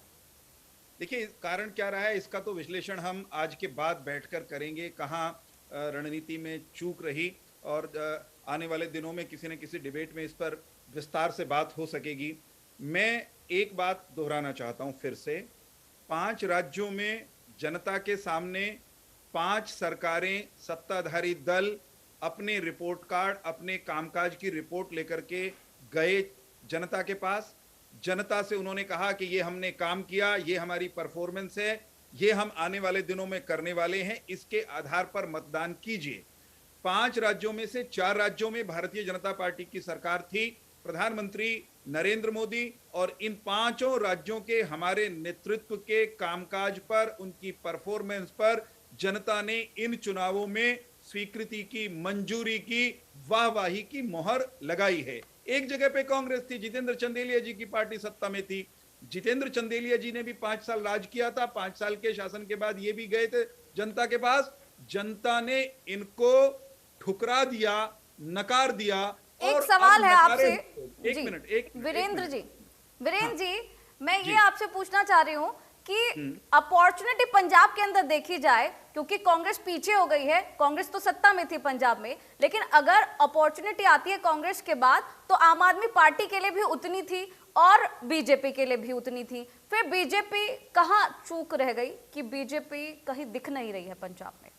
देखिए, कारण क्या रहा है इसका तो विश्लेषण हम आज के बाद बैठकर करेंगे। कहाँ रणनीति में चूक रही और आने वाले दिनों में किसी न किसी डिबेट में इस पर विस्तार से बात हो सकेगी। मैं एक बात दोहराना चाहता हूं फिर से, 5 राज्यों में जनता के सामने 5 सरकारें, सत्ताधारी दल अपने रिपोर्ट कार्ड, अपने कामकाज की रिपोर्ट लेकर के गए जनता के पास। जनता से उन्होंने कहा कि ये हमने काम किया, ये हमारी परफॉर्मेंस है, ये हम आने वाले दिनों में करने वाले हैं, इसके आधार पर मतदान कीजिए। 5 राज्यों में से 4 राज्यों में भारतीय जनता पार्टी की सरकार थी, प्रधानमंत्री नरेंद्र मोदी, और इन 5 राज्यों के हमारे नेतृत्व के कामकाज पर, उनकी परफॉर्मेंस पर जनता ने इन चुनावों में स्वीकृति की, मंजूरी की, वाहवाही की मोहर लगाई है। एक जगह पे कांग्रेस थी, जितेंद्र चंदेलिया जी की पार्टी सत्ता में थी। जितेंद्र चंदेलिया जी ने भी 5 साल राज किया था। 5 साल के शासन के बाद ये भी गए थे जनता के पास। जनता ने इनको ठुकरा दिया, नकार दिया। एक और सवाल अब है आपसे एक जी, मिनट वीरेंद्र जी, वीरेंद्र हाँ, जी, मैं जी। ये आपसे पूछना चाह रही हूँ कि अपॉर्चुनिटी पंजाब के अंदर देखी जाए, क्योंकि कांग्रेस पीछे हो गई है, कांग्रेस तो सत्ता में थी पंजाब में, लेकिन अगर अपॉर्चुनिटी आती है कांग्रेस के बाद तो आम आदमी पार्टी के लिए भी उतनी थी और बीजेपी के लिए भी उतनी थी। फिर बीजेपी कहाँ चूक रह गई कि बीजेपी कहीं दिख नहीं रही है पंजाब में?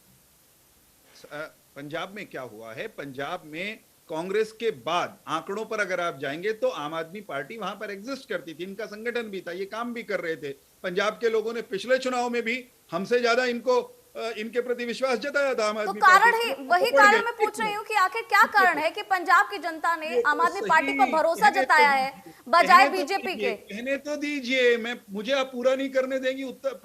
पंजाब में क्या हुआ है, पंजाब में कांग्रेस के बाद आंकड़ों पर अगर आप जाएंगे तो आम आदमी पार्टी वहां पर एग्जिस्ट करती थी, इनका संगठन भी था, ये काम भी कर रहे थे। पंजाब के लोगों ने पिछले चुनाव में भी हमसे ज्यादा इनके प्रति विश्वास जताया था। आम आदमी कारण पार्टी ही वही कारण मैं पूछ रही हूँ कि आखिर क्या कारण है कि पंजाब की जनता ने आम आदमी पार्टी पर भरोसा जताया है बजाय बीजेपी के? कहने तो दीजिए, मुझे आप पूरा नहीं करने देंगी, उत्तर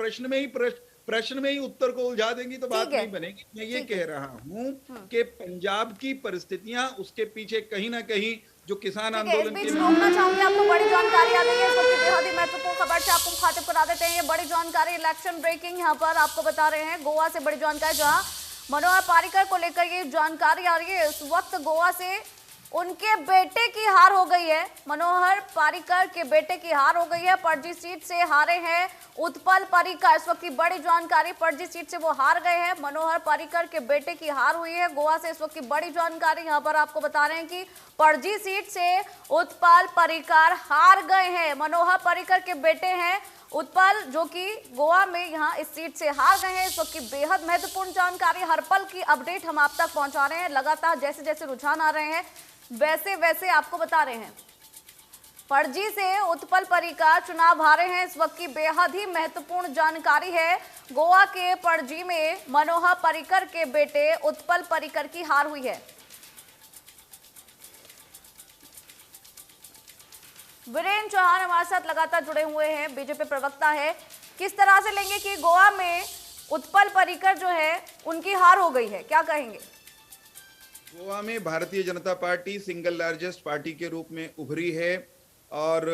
प्रश्न में ही उत्तर को उलझा देंगी तो बात नहीं बनेगी। मैं ये कह रहा हूँ कि पंजाब की परिस्थितियां, उसके पीछे कहीं ना कहीं जो किसान आंदोलन के रोकना चाहूंगी, आपको बड़ी जानकारी आ गई है, बेहद ही महत्वपूर्ण खबर से आपको मुखातिब करा देते हैं। ये बड़ी जानकारी, इलेक्शन ब्रेकिंग यहाँ पर आपको बता रहे हैं, गोवा से बड़ी जानकारी, जहाँ मनोहर पर्रिकर को लेकर ये जानकारी आ रही है। इस वक्त गोवा से उनके बेटे की हार हो गई है, मनोहर पर्रिकर के बेटे की हार हो गई है। पणजी सीट से हारे हैं उत्पल पर्रिकर, इस वक्त की बड़ी जानकारी, पणजी सीट से वो हार गए हैं। मनोहर पर्रिकर के बेटे की हार हुई है गोवा से, इस वक्त की बड़ी जानकारी यहाँ पर आपको बता रहे हैं कि पणजी सीट से उत्पल पर्रिकर हार गए हैं। मनोहर पर्रिकर के बेटे हैं उत्पल, जो कि गोवा में यहाँ इस सीट से हार गए हैं। इस वक्त की बेहद महत्वपूर्ण जानकारी, हर पल की अपडेट हम आप तक पहुंचा रहे हैं। लगातार जैसे जैसे रुझान आ रहे हैं वैसे वैसे आपको बता रहे हैं। पणजी से उत्पल पर्रिकर चुनाव हारे हैं, इस वक्त की बेहद ही महत्वपूर्ण जानकारी है। गोवा के पणजी में मनोहर पर्रिकर के बेटे उत्पल पर्रिकर की हार हुई है। वीरेंद्र चौहान हमारे साथ लगातार जुड़े हुए हैं, बीजेपी प्रवक्ता है। किस तरह से लेंगे कि गोवा में उत्पल पर्रिकर जो है उनकी हार हो गई है, क्या कहेंगे? गोवा में Bharatiya Janata party single largest party के रूप में उभरी है और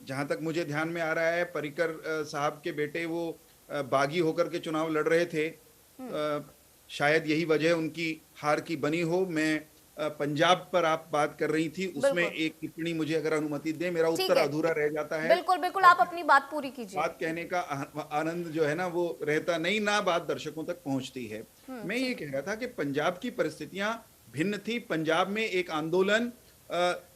जहां तक मुझे ध्यान में आ रहा है, पर्रिकर साहब के बेटे वो बागी होकर के चुनाव लड़ रहे थे, शायद यही वजह उनकी हार की बनी हो। मैं पंजाब पर आप बात कर रही थी, उसमें एक टिप्पणी मुझे अगर अनुमति दे, मेरा उत्तर अधूरा रह जाता है। बिल्कुल बिल्कुल, आप अपनी बात पूरी कीजिए। बात कहने का आनंद जो है ना वो रहता नहीं, ना बात दर्शकों तक पहुंचती है। मैं ये कह रहा था कि पंजाब की परिस्थितियां भिन्न थी। पंजाब में एक आंदोलन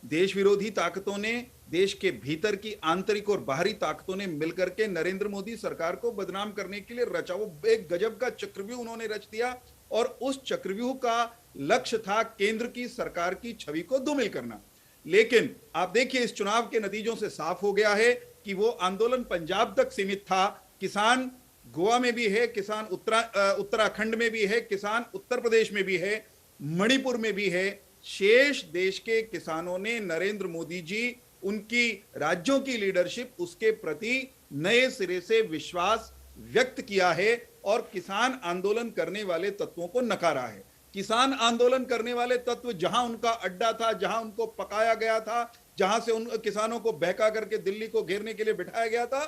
देश विरोधी ताकतों ने, देश के भीतर की आंतरिक और बाहरी ताकतों ने मिलकर के नरेंद्र मोदी सरकार को बदनाम करने के लिए रचा। वो एक गजब का चक्रव्यूह उन्होंने रच दिया और उस चक्रव्यूह का लक्ष्य था केंद्र की सरकार की छवि को धूमिल करना। लेकिन आप देखिए इस चुनाव के नतीजों से साफ हो गया है कि वो आंदोलन पंजाब तक सीमित था। किसान गोवा में भी है, किसान उत्तराखंड में भी है, किसान उत्तर प्रदेश में भी है, मणिपुर में भी है। शेष देश के किसानों ने नरेंद्र मोदी जी, उनकी राज्यों की लीडरशिप, उसके प्रति नए सिरे से विश्वास व्यक्त किया है और किसान आंदोलन करने वाले तत्वों को नकारा है। किसान आंदोलन करने वाले तत्व जहां उनका अड्डा था, जहां उनको पकाया गया था, जहां से उन किसानों को बहका करके दिल्ली को घेरने के लिए बिठाया गया था,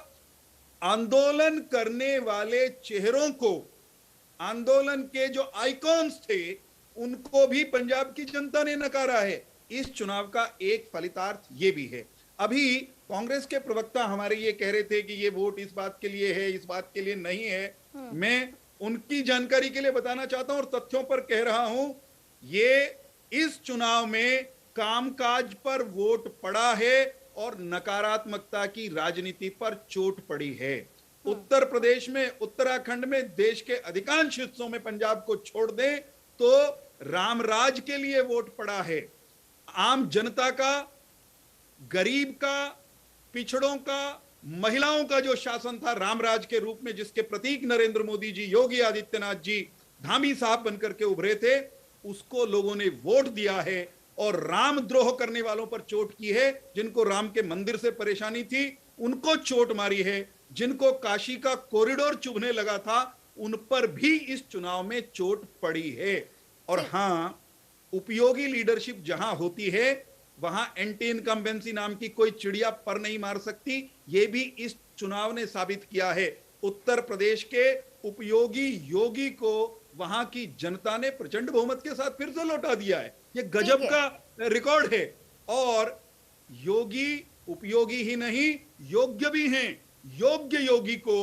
आंदोलन करने वाले चेहरों को, आंदोलन के जो आइकॉन्स थे, उनको भी पंजाब की जनता ने नकारा है। इस चुनाव का एक फलितार्थ ये भी है। अभी कांग्रेस के प्रवक्ता हमारे ये कह रहे थे कि ये वोट इस बात के लिए है, इस बात के लिए नहीं है। मैं उनकी जानकारी के लिए बताना चाहता हूं और तथ्यों पर कह रहा हूं, ये इस चुनाव में कामकाज पर वोट पड़ा है और नकारात्मकता की राजनीति पर चोट पड़ी है। उत्तर प्रदेश में, उत्तराखंड में, देश के अधिकांश हिस्सों में पंजाब को छोड़ दें तो रामराज के लिए वोट पड़ा है। आम जनता का, गरीब का, पिछड़ों का, महिलाओं का जो शासन था रामराज के रूप में, जिसके प्रतीक नरेंद्र मोदी जी, योगी आदित्यनाथ जी धामी साहब बनकर के उभरे थे, उसको लोगों ने वोट दिया है और रामद्रोह करने वालों पर चोट की है। जिनको राम के मंदिर से परेशानी थी उनको चोट मारी है, जिनको काशी का कॉरिडोर चुभने लगा था उन पर भी इस चुनाव में चोट पड़ी है। और हां, उपयोगी लीडरशिप जहां होती है वहां एंटी इनकम्बेंसी नाम की कोई चिड़िया पर नहीं मार सकती। यह भी इस चुनाव ने साबित किया है। उत्तर प्रदेश के उपयोगी योगी को वहां की जनता ने प्रचंड बहुमत के साथ फिर से लौटा दिया है। ये गजब ठीक है। का रिकॉर्ड है। और योगी उपयोगी ही नहीं, योग्य भी हैं। योग्य योगी को,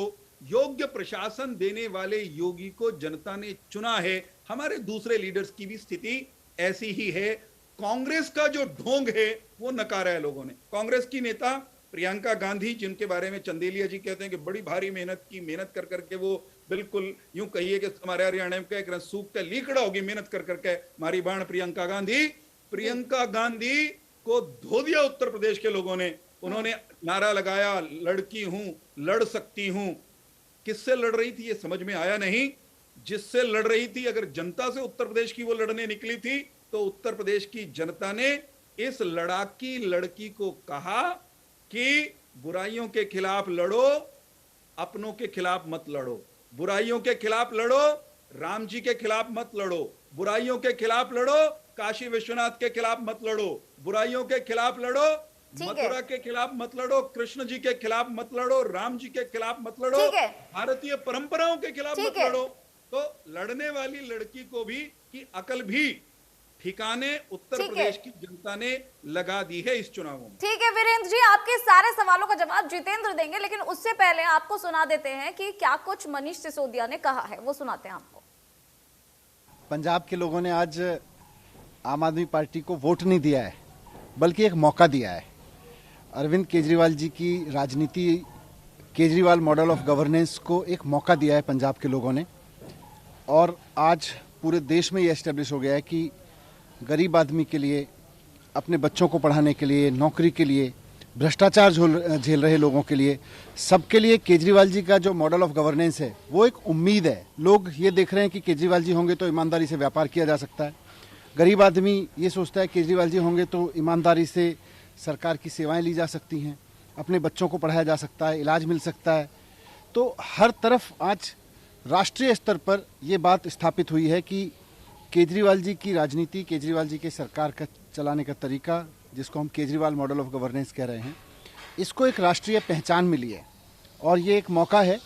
योग्य प्रशासन देने वाले योगी को जनता ने चुना है। हमारे दूसरे लीडर्स की भी स्थिति ऐसी ही है। कांग्रेस का जो ढोंग है वो नकारा है लोगों ने। कांग्रेस की नेता प्रियंका गांधी, जिनके बारे में चंदेलिया जी कहते हैं कि बड़ी भारी मेहनत की, मेहनत कर करके वो बिल्कुल यूं कहिए कि हमारे हरियाणा में एक सूख का लीकड़ा होगी मेहनत कर करके हमारी बाण प्रियंका गांधी को धो दिया उत्तर प्रदेश के लोगों ने। उन्होंने नारा लगाया, लड़की हूं, लड़ सकती हूं। किससे लड़ रही थी ये समझ में आया नहीं। जिससे लड़ रही थी, अगर जनता से उत्तर प्रदेश की वो लड़ने निकली थी, तो उत्तर प्रदेश की जनता ने इस लड़ाकी लड़की को कहा कि बुराइयों के खिलाफ लड़ो, अपनों के खिलाफ मत लड़ो। बुराइयों के खिलाफ लड़ो, राम जी के खिलाफ मत लड़ो। बुराइयों के खिलाफ लड़ो, काशी विश्वनाथ के खिलाफ मत लड़ो। बुराइयों के खिलाफ लड़ो, मथुरा के खिलाफ मत लड़ो, कृष्ण जी के खिलाफ मत लड़ो, राम जी के खिलाफ मत लड़ो, भारतीय परंपराओं के खिलाफ मत लड़ो। तो लड़ने वाली लड़की को भी की अकल भी ठिकाने उत्तर प्रदेश की जनता ने लगा दी है इस चुनाव में। ठीक है वीरेंद्र जी, आपके सारे सवालों का जवाब जितेंद्र देंगे, लेकिन उससे पहले आपको सुना देते हैं कि क्या कुछ मनीष सिसोदिया ने कहा है, वो सुनाते हैं आपको। पंजाब के लोगों ने आज आम आदमी पार्टी को वोट नहीं दिया है, बल्कि एक मौका दिया है। अरविंद केजरीवाल जी की राजनीति, केजरीवाल मॉडल ऑफ गवर्नेंस को एक मौका दिया है पंजाब के लोगों ने। और आज पूरे देश में ये एस्टेब्लिश हो गया है कि गरीब आदमी के लिए, अपने बच्चों को पढ़ाने के लिए, नौकरी के लिए, भ्रष्टाचार झेल रहे लोगों के लिए, सबके लिए केजरीवाल जी का जो मॉडल ऑफ गवर्नेंस है वो एक उम्मीद है। लोग ये देख रहे हैं कि केजरीवाल जी होंगे तो ईमानदारी से व्यापार किया जा सकता है। गरीब आदमी ये सोचता है केजरीवाल जी होंगे तो ईमानदारी से सरकार की सेवाएं ली जा सकती हैं, अपने बच्चों को पढ़ाया जा सकता है, इलाज मिल सकता है। तो हर तरफ आज राष्ट्रीय स्तर पर ये बात स्थापित हुई है कि केजरीवाल जी की राजनीति, केजरीवाल जी के सरकार का चलाने का तरीका, जिसको हम केजरीवाल मॉडल ऑफ गवर्नेंस कह रहे हैं, इसको एक राष्ट्रीय पहचान मिली है। और ये एक मौका है।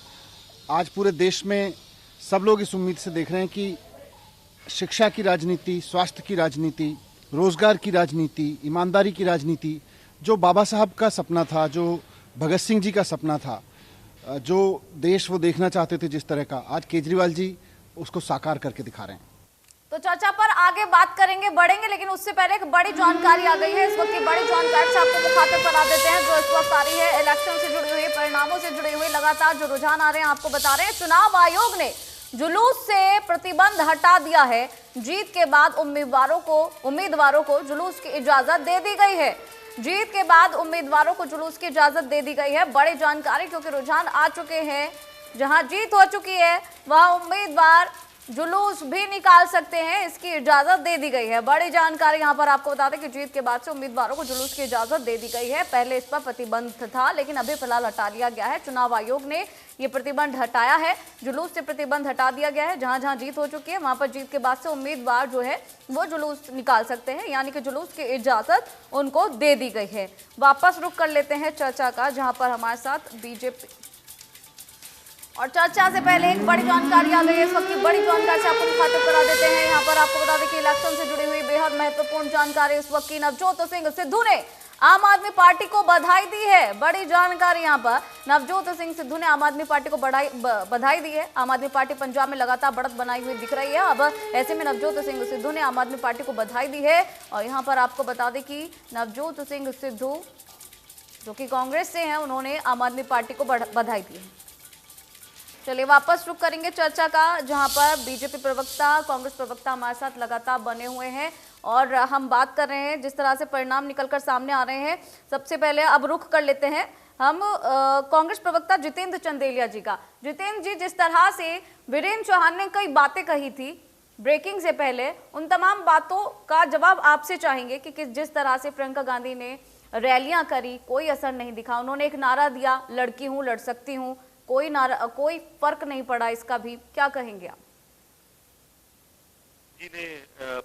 आज पूरे देश में सब लोग इस उम्मीद से देख रहे हैं कि शिक्षा की राजनीति, स्वास्थ्य की राजनीति, रोजगार की राजनीति, ईमानदारी की राजनीति, जो बाबा साहब का सपना था, जो भगत सिंह जी का सपना था, जो देश वो देखना चाहते थे जिस तरह का, आज केजरीवाल जी उसको साकार करके दिखा रहे हैं। तो चर्चा पर आगे बात करेंगे, बढ़ेंगे, लेकिन उससे पहले एक बड़ी जानकारी आ गई है। इस वक्त की बड़ी जानकारी से आपको मुखातिब करा देते हैं, जो इस वक्त आ रही है इलेक्शन से जुड़ी हुई, परिणामों से जुड़े हुए लगातार जो रुझान आ रहे हैं आपको बता रहे हैं। चुनाव आयोग ने जुलूस से प्रतिबंध हटा दिया है। जीत के बाद उम्मीदवारों को जुलूस की इजाजत दे दी गई है। जीत के बाद उम्मीदवारों को जुलूस की इजाजत दे दी गई है। बड़ी जानकारी, क्योंकि रुझान आ चुके हैं। जहां जीत हो चुकी है वहां उम्मीदवार जुलूस भी निकाल सकते हैं, इसकी इजाजत दे दी गई है। बड़ी जानकारी यहां पर आपको बता दें कि जीत के बाद से उम्मीदवारों को जुलूस की इजाजत दे दी गई है। पहले इस पर प्रतिबंध था, लेकिन अभी फिलहाल हटा लिया गया है। चुनाव आयोग ने ये प्रतिबंध हटाया है, जुलूस से प्रतिबंध हटा दिया गया है। जहां जहां जीत हो चुकी है वहां पर जीत के बाद से उम्मीदवार जो है वो जुलूस निकाल सकते हैं, यानी कि जुलूस की इजाजत उनको दे दी गई है। वापस रुख कर लेते हैं चर्चा का, जहां पर हमारे साथ बीजेपी और चर्चा से पहले एक बड़ी जानकारी आ गई है। इस वक्त की बड़ी जानकारी से आपको मुखातिब करा देते हैं। यहाँ पर आपको बता दें कि इलेक्शन से जुड़ी हुई बेहद महत्वपूर्ण जानकारी इस वक्त की। नवजोत सिंह सिद्धू ने आम आदमी पार्टी को बधाई दी है। बड़ी जानकारी यहाँ पर, नवजोत सिंह सिद्धू ने आम आदमी पार्टी को बधाई दी है। आम आदमी पार्टी पंजाब में लगातार बढ़त बनाई हुई दिख रही है। अब ऐसे में नवजोत सिंह सिद्धू ने आम आदमी पार्टी को बधाई दी है। और यहाँ पर आपको बता दें कि नवजोत सिंह सिद्धू जो कि कांग्रेस से हैं, उन्होंने आम आदमी पार्टी को बधाई दी है। चलिए वापस रुक करेंगे चर्चा का, जहां पर बीजेपी प्रवक्ता, कांग्रेस प्रवक्ता हमारे साथ लगातार बने हुए हैं और हम बात कर रहे हैं जिस तरह से परिणाम निकलकर सामने आ रहे हैं। सबसे पहले अब रुख कर लेते हैं हम कांग्रेस प्रवक्ता जितेंद्र चंदेलिया जी का। जितेंद्र जी, जिस तरह से वीरेंद्र चौहान ने कई बातें कही थी ब्रेकिंग से पहले, उन तमाम बातों का जवाब आपसे चाहेंगे कि जिस तरह से प्रियंका गांधी ने रैलियां करी, कोई असर नहीं दिखा। उन्होंने एक नारा दिया, लड़की हूं, लड़ सकती हूं, कोई फर्क नहीं पड़ा इसका भी, क्या कहेंगे आप? जी ने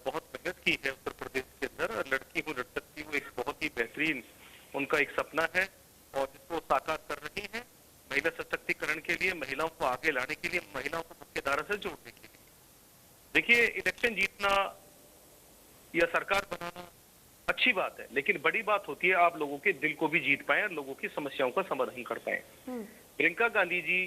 बहुत मेहनत की है उत्तर प्रदेश के अंदर। लड़की हूँ, लड़ सकती हूँ, एक बहुत ही बेहतरीन उनका एक सपना है और जिसको साकार कर रही है। महिला सशक्तिकरण के लिए, महिलाओं को आगे लाने के लिए, महिलाओं को मुख्यधारा से जोड़ने के लिए। देखिए, इलेक्शन जीतना या सरकार बनाना अच्छी बात है, लेकिन बड़ी बात होती है आप लोगों के दिल को भी जीत पाए और लोगों की समस्याओं का समाधान कर पाए। प्रियंका गांधी जी,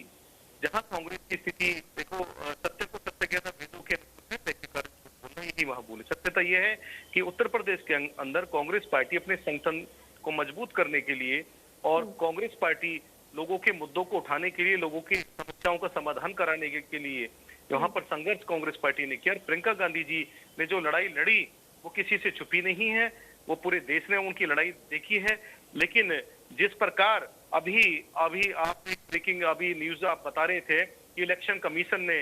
जहां कांग्रेस की स्थिति देखो, सत्य को सत्य कहना वेदों के बोलना यही वहां बोले। सत्यता यह है कि उत्तर प्रदेश के अंदर कांग्रेस पार्टी अपने संगठन को मजबूत करने के लिए और कांग्रेस पार्टी लोगों के मुद्दों को उठाने के लिए, लोगों की समस्याओं का समाधान कराने के लिए वहां पर संघर्ष कांग्रेस पार्टी ने किया। प्रियंका गांधी जी ने जो लड़ाई लड़ी वो किसी से छुपी नहीं है, वो पूरे देश ने उनकी लड़ाई देखी है। लेकिन जिस प्रकार अभी आप ब्रेकिंग अभी न्यूज आप बता रहे थे कि इलेक्शन कमीशन ने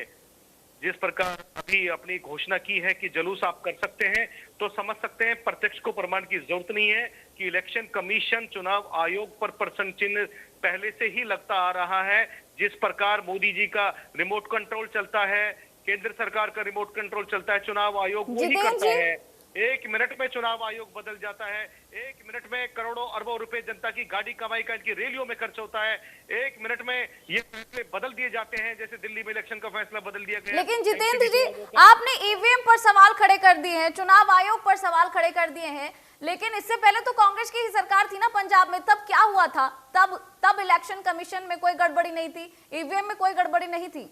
जिस प्रकार अभी अपनी घोषणा की है कि जुलूस आप कर सकते हैं, तो समझ सकते हैं प्रत्यक्ष को प्रमाण की जरूरत नहीं है कि इलेक्शन कमीशन चुनाव आयोग पर प्रश्न चिन्ह पहले से ही लगता आ रहा है। जिस प्रकार मोदी जी का रिमोट कंट्रोल चलता है, केंद्र सरकार का रिमोट कंट्रोल चलता है, चुनाव आयोग वही करता है। 1 मिनट में चुनाव आयोग बदल जाता है, 1 मिनट में करोड़ों अरबों रुपए जनता की गाड़ी कमाई का इनकी रैलियों में खर्च होता है, 1 मिनट में ये फैसले बदल दिए जाते हैं, जैसे दिल्ली में इलेक्शन का फैसला बदल दिया गया। लेकिन जितेंद्र जी, आपने ईवीएम पर सवाल खड़े कर दिए हैं, चुनाव आयोग पर सवाल खड़े कर दिए हैं, लेकिन इससे पहले तो कांग्रेस की ही सरकार थी ना पंजाब में, तब क्या हुआ था? तब इलेक्शन कमीशन में कोई गड़बड़ी नहीं थी, ईवीएम में कोई गड़बड़ी नहीं थी।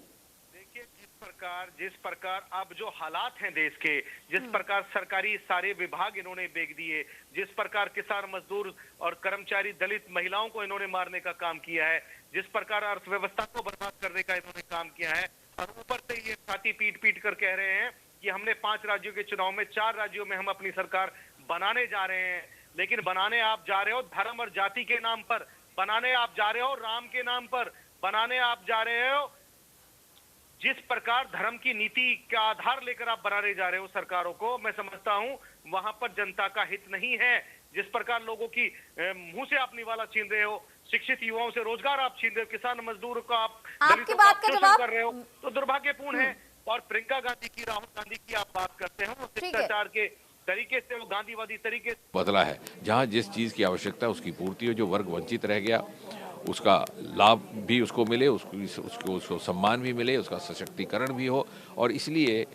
जिस प्रकार अब जो हालात हैं देश के, जिस प्रकार सरकारी सारे विभाग इन्होंने बेच दिए, जिस प्रकार किसान मजदूर और कर्मचारी दलित महिलाओं को इन्होंने मारने का काम किया है, जिस प्रकार अर्थव्यवस्था को बर्बाद करने का इन्होंने काम किया है, और ऊपर से ये छाती पीट कर कह रहे हैं कि हमने 5 राज्यों के चुनाव में 4 राज्यों में हम अपनी सरकार बनाने जा रहे हैं। लेकिन बनाने आप जा रहे हो धर्म और जाति के नाम पर, बनाने आप जा रहे हो राम के नाम पर, बनाने आप जा रहे हो जिस प्रकार धर्म की नीति का आधार लेकर आप बनाने जा रहे हो सरकारों को, मैं समझता हूं वहां पर जनता का हित नहीं है। जिस प्रकार लोगों की मुंह से आप निवाला छीन रहे हो, शिक्षित युवाओं से रोजगार आप छीन रहे हो, किसान मजदूर को आप आपकी बात का जवाब कर रहे हो, तो दुर्भाग्यपूर्ण है। और प्रियंका गांधी की, राहुल गांधी की आप बात करते हो शिष्टाचार के तरीके से, वो गांधीवादी तरीके से बदला है। जहां जिस चीज की आवश्यकता है उसकी पूर्ति हो, जो वर्ग वंचित रह गया उसका लाभ भी उसको मिले, उसको सम्मान भी मिले, उसका सशक्तिकरण भी हो, और इसलिए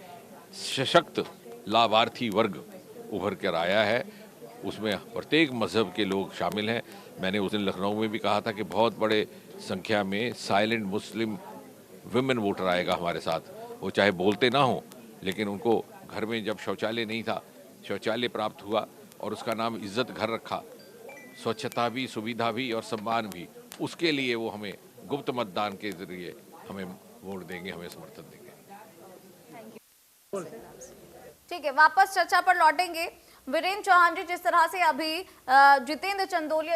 सशक्त लाभार्थी वर्ग उभर कर आया है। उसमें प्रत्येक मजहब के लोग शामिल हैं। मैंने उस दिन लखनऊ में भी कहा था कि बहुत बड़े संख्या में साइलेंट मुस्लिम विमेन वोटर आएगा हमारे साथ। वो चाहे बोलते ना हो, लेकिन उनको घर में जब शौचालय नहीं था, शौचालय प्राप्त हुआ और उसका नाम इज्जत घर रखा, स्वच्छता भी, सुविधा भी और सम्मान भी, उसके लिए वो हमें गुप्त मतदान के जरिए हमें वोट देंगे, हमें समर्थन देंगे। ठीक है, वापस चर्चा पर लौटेंगे। वीरेंद्र चौहान जी, जिस तरह से अभी जितेंद्र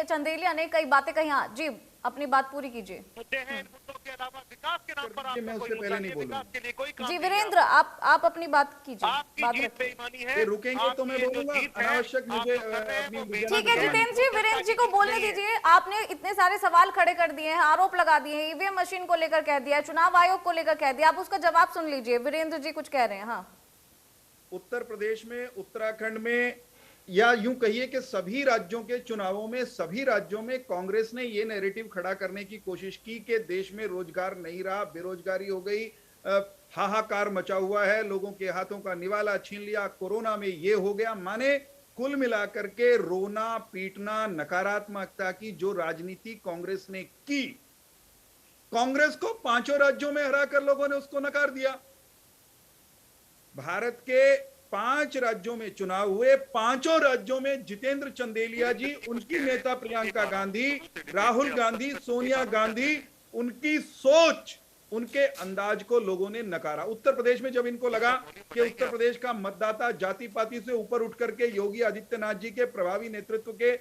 चंदेलिया ने कई बातें कही, हाँ जी अपनी बात पूरी कीजिए। मैं उससे पहले नहीं बोलूंगा। जी वीरेंद्र, आप अपनी बात कीजिए। रुकेंगे तो मैं बोलूंगा, अनावश्यक मुझे ठीक है जितेंद्र जी, वीरेंद्र जी को बोलने दीजिए। आपने इतने सारे सवाल खड़े कर दिए हैं, आरोप लगा दिए हैं, ईवीएम मशीन को लेकर कह दिया, चुनाव आयोग को लेकर कह दिया, आप उसका जवाब सुन लीजिए। वीरेंद्र जी कुछ कह रहे हैं। हाँ, उत्तर प्रदेश में, उत्तराखंड में, या यूं कहिए कि सभी राज्यों के चुनावों में, सभी राज्यों में कांग्रेस ने ये नैरेटिव खड़ा करने की कोशिश की कि देश में रोजगार नहीं रहा, बेरोजगारी हो गई, हाहाकार मचा हुआ है, लोगों के हाथों का निवाला छीन लिया, कोरोना में ये हो गया। माने कुल मिलाकर के रोना पीटना, नकारात्मकता की जो राजनीति कांग्रेस ने की, कांग्रेस को 5 राज्यों में हराकर लोगों ने उसको नकार दिया। भारत के 5 राज्यों में चुनाव हुए, 5 राज्यों में जितेंद्र चंदेलिया जी, उनकी नेता प्रियंका गांधी, राहुल गांधी, सोनिया गांधी, उनकी सोच, उनके अंदाज को लोगों ने नकारा। उत्तर प्रदेश में जब इनको लगा कि उत्तर प्रदेश का मतदाता जाति पाति से ऊपर उठ करके योगी आदित्यनाथ जी के प्रभावी नेतृत्व के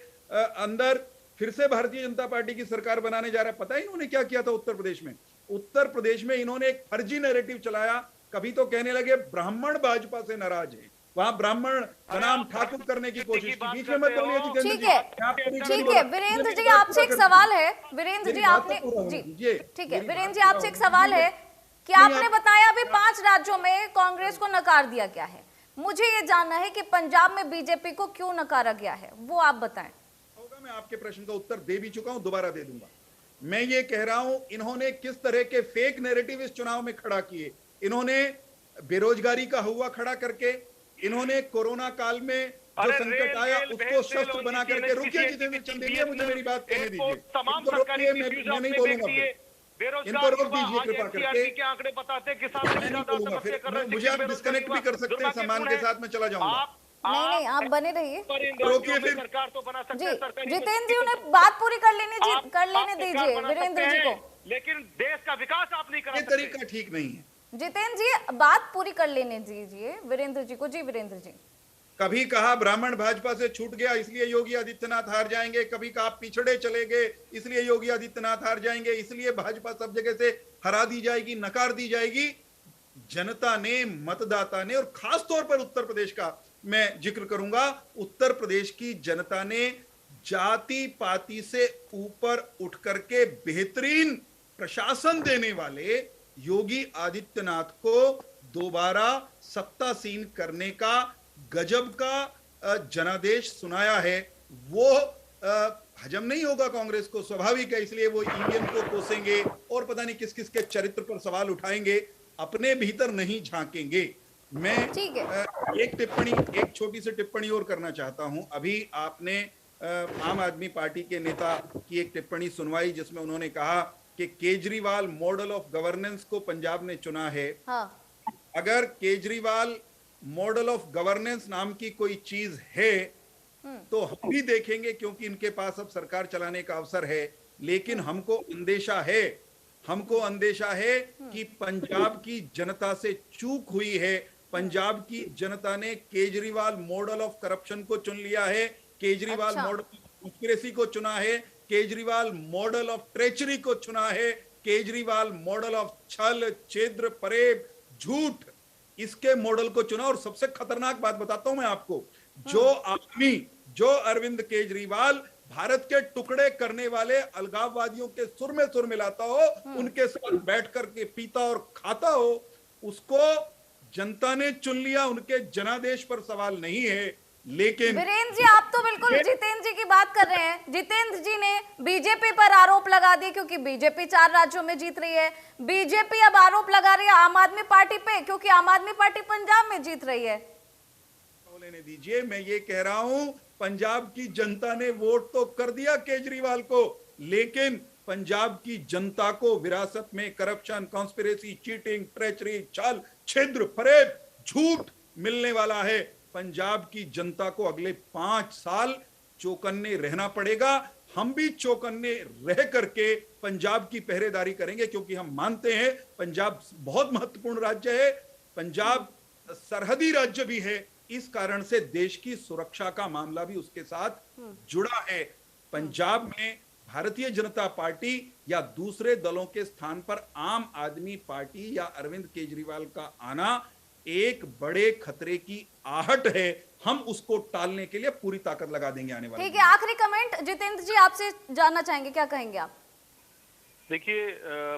अंदर फिर से भारतीय जनता पार्टी की सरकार बनाने जा रहा है, पता है इन्होंने क्या किया था उत्तर प्रदेश में? उत्तर प्रदेश में इन्होंने एक फर्जी नैरेटिव चलाया। कभी तो कहने लगे ब्राह्मण भाजपा से नाराज है, वहां ब्राह्मण का नाम ठाकुर करने की कोशिश की। बीच में मत बोलिए जितेंद्र जी। ठीक है वीरेंद्र जी, आपसे एक सवाल है। वीरेंद्र जी आपने जी ठीक है, वीरेंद्र जी आपसे एक सवाल है कि आपने बताया अभी 5 राज्यों में कांग्रेस को नकार दिया गया है, मुझे ये जानना है कि पंजाब में बीजेपी को क्यों नकारा गया है, वो आप बताएं। मैं आपके प्रश्न का उत्तर दे भी चुका हूं, दोबारा दे दूंगा। मैं ये कह रहा हूं इन्होंने किस तरह के फेक नैरेटिव इस चुनाव में खड़ा किए। इन्होंने बेरोजगारी का हुआ खड़ा करके, इन्होंने कोरोना काल में जो संकट आया उसको शस्त्र बना करके, रुकिए जितेंद्र चंदेलिया, मुझे मेरी बात कहने दीजिए, तमाम सरकारी मैं नहीं बोलूंगा फिर, इनको रोक दीजिए कृपा करके, के आंकड़े बताते हैं किसान मैं नहीं बोलूंगा फिर, मुझे आप डिस्कनेक्ट भी कर सकते हैं, सम्मान के साथ मैं चला जाऊंगा। नहीं, आप बने रहिए। रोकिए फिर। सरकार तो बना सकते जी, हैं सरकारी, जितेंद्र जी उन्हें बात पूरी कर लेने दीजिए वीरेंद्र जी को। लेकिन देश का विकास आप नहीं करा ये तरीका ठीक नहीं है। जितेंद्र जी बात पूरी कर लेने दीजिए वीरेंद्र जी को। जी वीरेंद्र जी, कभी कहा ब्राह्मण भाजपा से छूट गया इसलिए योगी आदित्यनाथ हार जाएंगे, कभी कहा पिछड़े चले गए इसलिए योगी आदित्यनाथ हार जाएंगे, इसलिए भाजपा सब जगह से हरा दी जाएगी, नकार दी जाएगी। जनता ने, मतदाता ने, और खास तौर पर उत्तर प्रदेश का मैं जिक्र करूंगा, उत्तर प्रदेश की जनता ने जाति पाति से ऊपर उठ करके बेहतरीन प्रशासन देने वाले योगी आदित्यनाथ को दोबारा सत्तासीन करने का गजब का जनादेश सुनाया है। वो हजम नहीं होगा कांग्रेस को, स्वाभाविक है, इसलिए वो ईवीएम को कोसेंगे और पता नहीं किस किस के चरित्र पर सवाल उठाएंगे, अपने भीतर नहीं झांकेंगे। मैं एक छोटी सी टिप्पणी और करना चाहता हूं। अभी आपने आम आदमी पार्टी के नेता की एक टिप्पणी सुनवाई जिसमें उन्होंने कहा कि केजरीवाल मॉडल ऑफ गवर्नेंस को पंजाब ने चुना है। हाँ। अगर केजरीवाल मॉडल ऑफ गवर्नेंस नाम की कोई चीज है तो हम भी देखेंगे, क्योंकि इनके पास अब सरकार चलाने का अवसर है। लेकिन हमको अंदेशा है कि पंजाब की जनता से चूक हुई है। पंजाब की जनता ने केजरीवाल मॉडल ऑफ करप्शन को चुन लिया है, केजरीवाल मॉडल ऑफ कॉन्स्पिरेसी को चुना है, केजरीवाल मॉडल ऑफ ट्रेचरी को चुना है, केजरीवाल मॉडल ऑफ छल, छिद्र, फरेब, झूठ, इसके मॉडल को चुना। और सबसे खतरनाक बात बताता हूं मैं आपको, जो अरविंद केजरीवाल भारत के टुकड़े करने वाले अलगाववादियों के सुर में सुर मिलाता हो, उनके साथ बैठ करके पीता और खाता हो, उसको जनता ने चुन लिया। उनके जनादेश पर सवाल नहीं है। लेकिन वीरेंद्र जी, आप तो बिल्कुल जितेंद्र जी की बात कर रहे हैं। जितेंद्र जी ने बीजेपी पर आरोप लगा दिए, क्योंकि बीजेपी 4 राज्यों में जीत रही है। बीजेपी अब आरोप लगा रही है आम आदमी पार्टी पे, क्योंकि आम आदमी पार्टी पंजाब में जीत रही है। लेने दीजिए, मैं ये कह रहा हूं, पंजाब की जनता ने वोट तो कर दिया केजरीवाल को, लेकिन पंजाब की जनता को विरासत में करप्शन, कॉन्स्पिरेसी, चीटिंग, ट्रेचरी, छल, छिद्र, फरेब, झूठ मिलने वाला है। पंजाब की जनता को अगले 5 साल चौकन्ने रहना पड़ेगा। हम भी चौकन्ने रह करके पंजाब की पहरेदारी करेंगे, क्योंकि हम मानते हैं पंजाब बहुत महत्वपूर्ण राज्य है, पंजाब सरहदी राज्य भी है। इस कारण से देश की सुरक्षा का मामला भी उसके साथ जुड़ा है। पंजाब में भारतीय जनता पार्टी या दूसरे दलों के स्थान पर आम आदमी पार्टी या अरविंद केजरीवाल का आना एक बड़े खतरे की आहट है। हम उसको टालने के लिए पूरी ताकत लगा देंगे आने वाले। ठीक है, आखिरी कमेंट जितेंद्र जी आपसे जानना चाहेंगे, क्या कहेंगे आप? देखिए,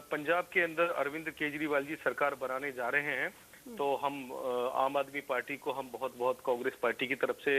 पंजाब के अंदर अरविंद केजरीवाल जी सरकार बनाने जा रहे हैं, तो हम आम आदमी पार्टी को हम बहुत कांग्रेस पार्टी की तरफ से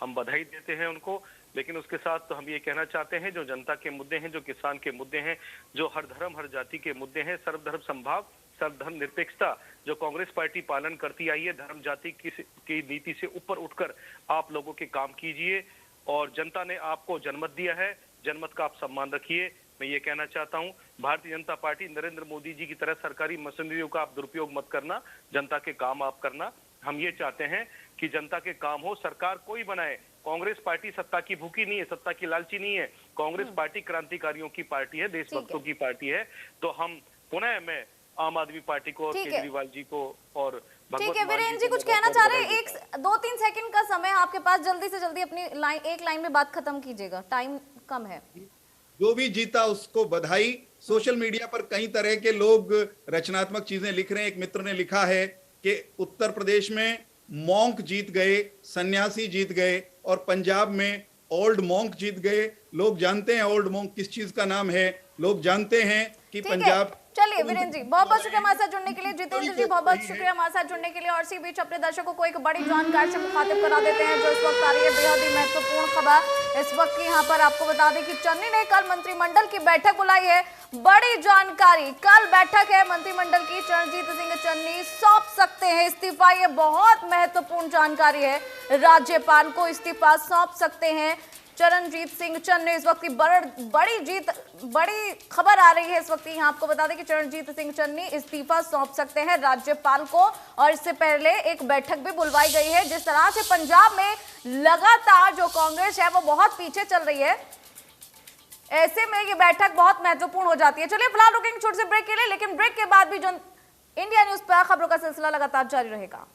हम बधाई देते हैं उनको। लेकिन उसके साथ तो हम ये कहना चाहते हैं, जो जनता के मुद्दे हैं, जो किसान के मुद्दे हैं, जो हर धर्म हर जाति के मुद्दे हैं, सर्वधर्म समभाव, सर्वधर्म निरपेक्षता जो कांग्रेस पार्टी पालन करती आई है, धर्म जाति की नीति से ऊपर उठकर आप लोगों के काम कीजिए। और जनता ने आपको जनमत दिया है, जनमत का आप सम्मान रखिए। मैं ये कहना चाहता हूं, भारतीय जनता पार्टी नरेंद्र मोदी जी की तरह सरकारी मशीनरियों का आप दुरुपयोग मत करना, जनता के काम आप करना। हम ये चाहते हैं कि जनता के काम हो, सरकार कोई बनाए। कांग्रेस पार्टी सत्ता की भूखी नहीं है, सत्ता की लालची नहीं है। कांग्रेस पार्टी क्रांतिकारियों की पार्टी है, देशभक्तों की पार्टी है। तो हम पुनः मैं आम आदमी पार्टी को, केजरीवाल जी को और ठीक है वीरेंद्र जी कुछ कहना चाह रहे हैं? 2-3 सेकंड का समय आपके पास, जल्दी से जल्दी अपनी एक लाइन में बात खत्म कीजिएगा, टाइम कम है। जो भी जीता उसको बधाई। सोशल मीडिया पर कई तरह के लोग रचनात्मक चीजें लिख रहे हैं। एक मित्र ने लिखा है कि उत्तर प्रदेश में मॉन्क जीत गए, सन्यासी जीत गए, और पंजाब में ओल्ड मॉन्क जीत गए। लोग जानते हैं ओल्ड मॉन्क किस चीज का नाम है, लोग जानते हैं कि पंजाब चलिए वीरेंद्र जी बहुत बहुत शुक्रिया हमारे साथ जुड़ने के लिए। जितेंद्र जी बहुत बहुत शुक्रिया हमारे साथ जुड़ने के लिए। और इसी बीच अपने दर्शकों को एक बड़ी जानकारी से मुखातिब करा देते हैं जो इस वक्त आ रही है बेहद ही महत्वपूर्ण खबर। इस वक्त की यहाँ पर आपको बता दें कि चन्नी ने कल मंत्रिमंडल की बैठक बुलाई है। बड़ी जानकारी, कल बैठक है मंत्रिमंडल की। चरणजीत सिंह चन्नी सौंप सकते हैं इस्तीफा, ये बहुत महत्वपूर्ण जानकारी है। राज्यपाल को इस्तीफा सौंप सकते हैं चरणजीत सिंह चन्नी। इस वक्त की बड़ी खबर आ रही है इस वक्त। यहाँ आपको बता दें कि चरणजीत सिंह चन्नी इस्तीफा सौंप सकते हैं राज्यपाल को। और इससे पहले एक बैठक भी बुलवाई गई है। जिस तरह से पंजाब में लगातार जो कांग्रेस है वो बहुत पीछे चल रही है, ऐसे में ये बैठक बहुत महत्वपूर्ण हो जाती है। चलिए फिलहाल रुकेंगे छोटे से ब्रेक के लिए, लेकिन ब्रेक के बाद भी जो इंडिया न्यूज पर खबरों का सिलसिला लगातार जारी रहेगा।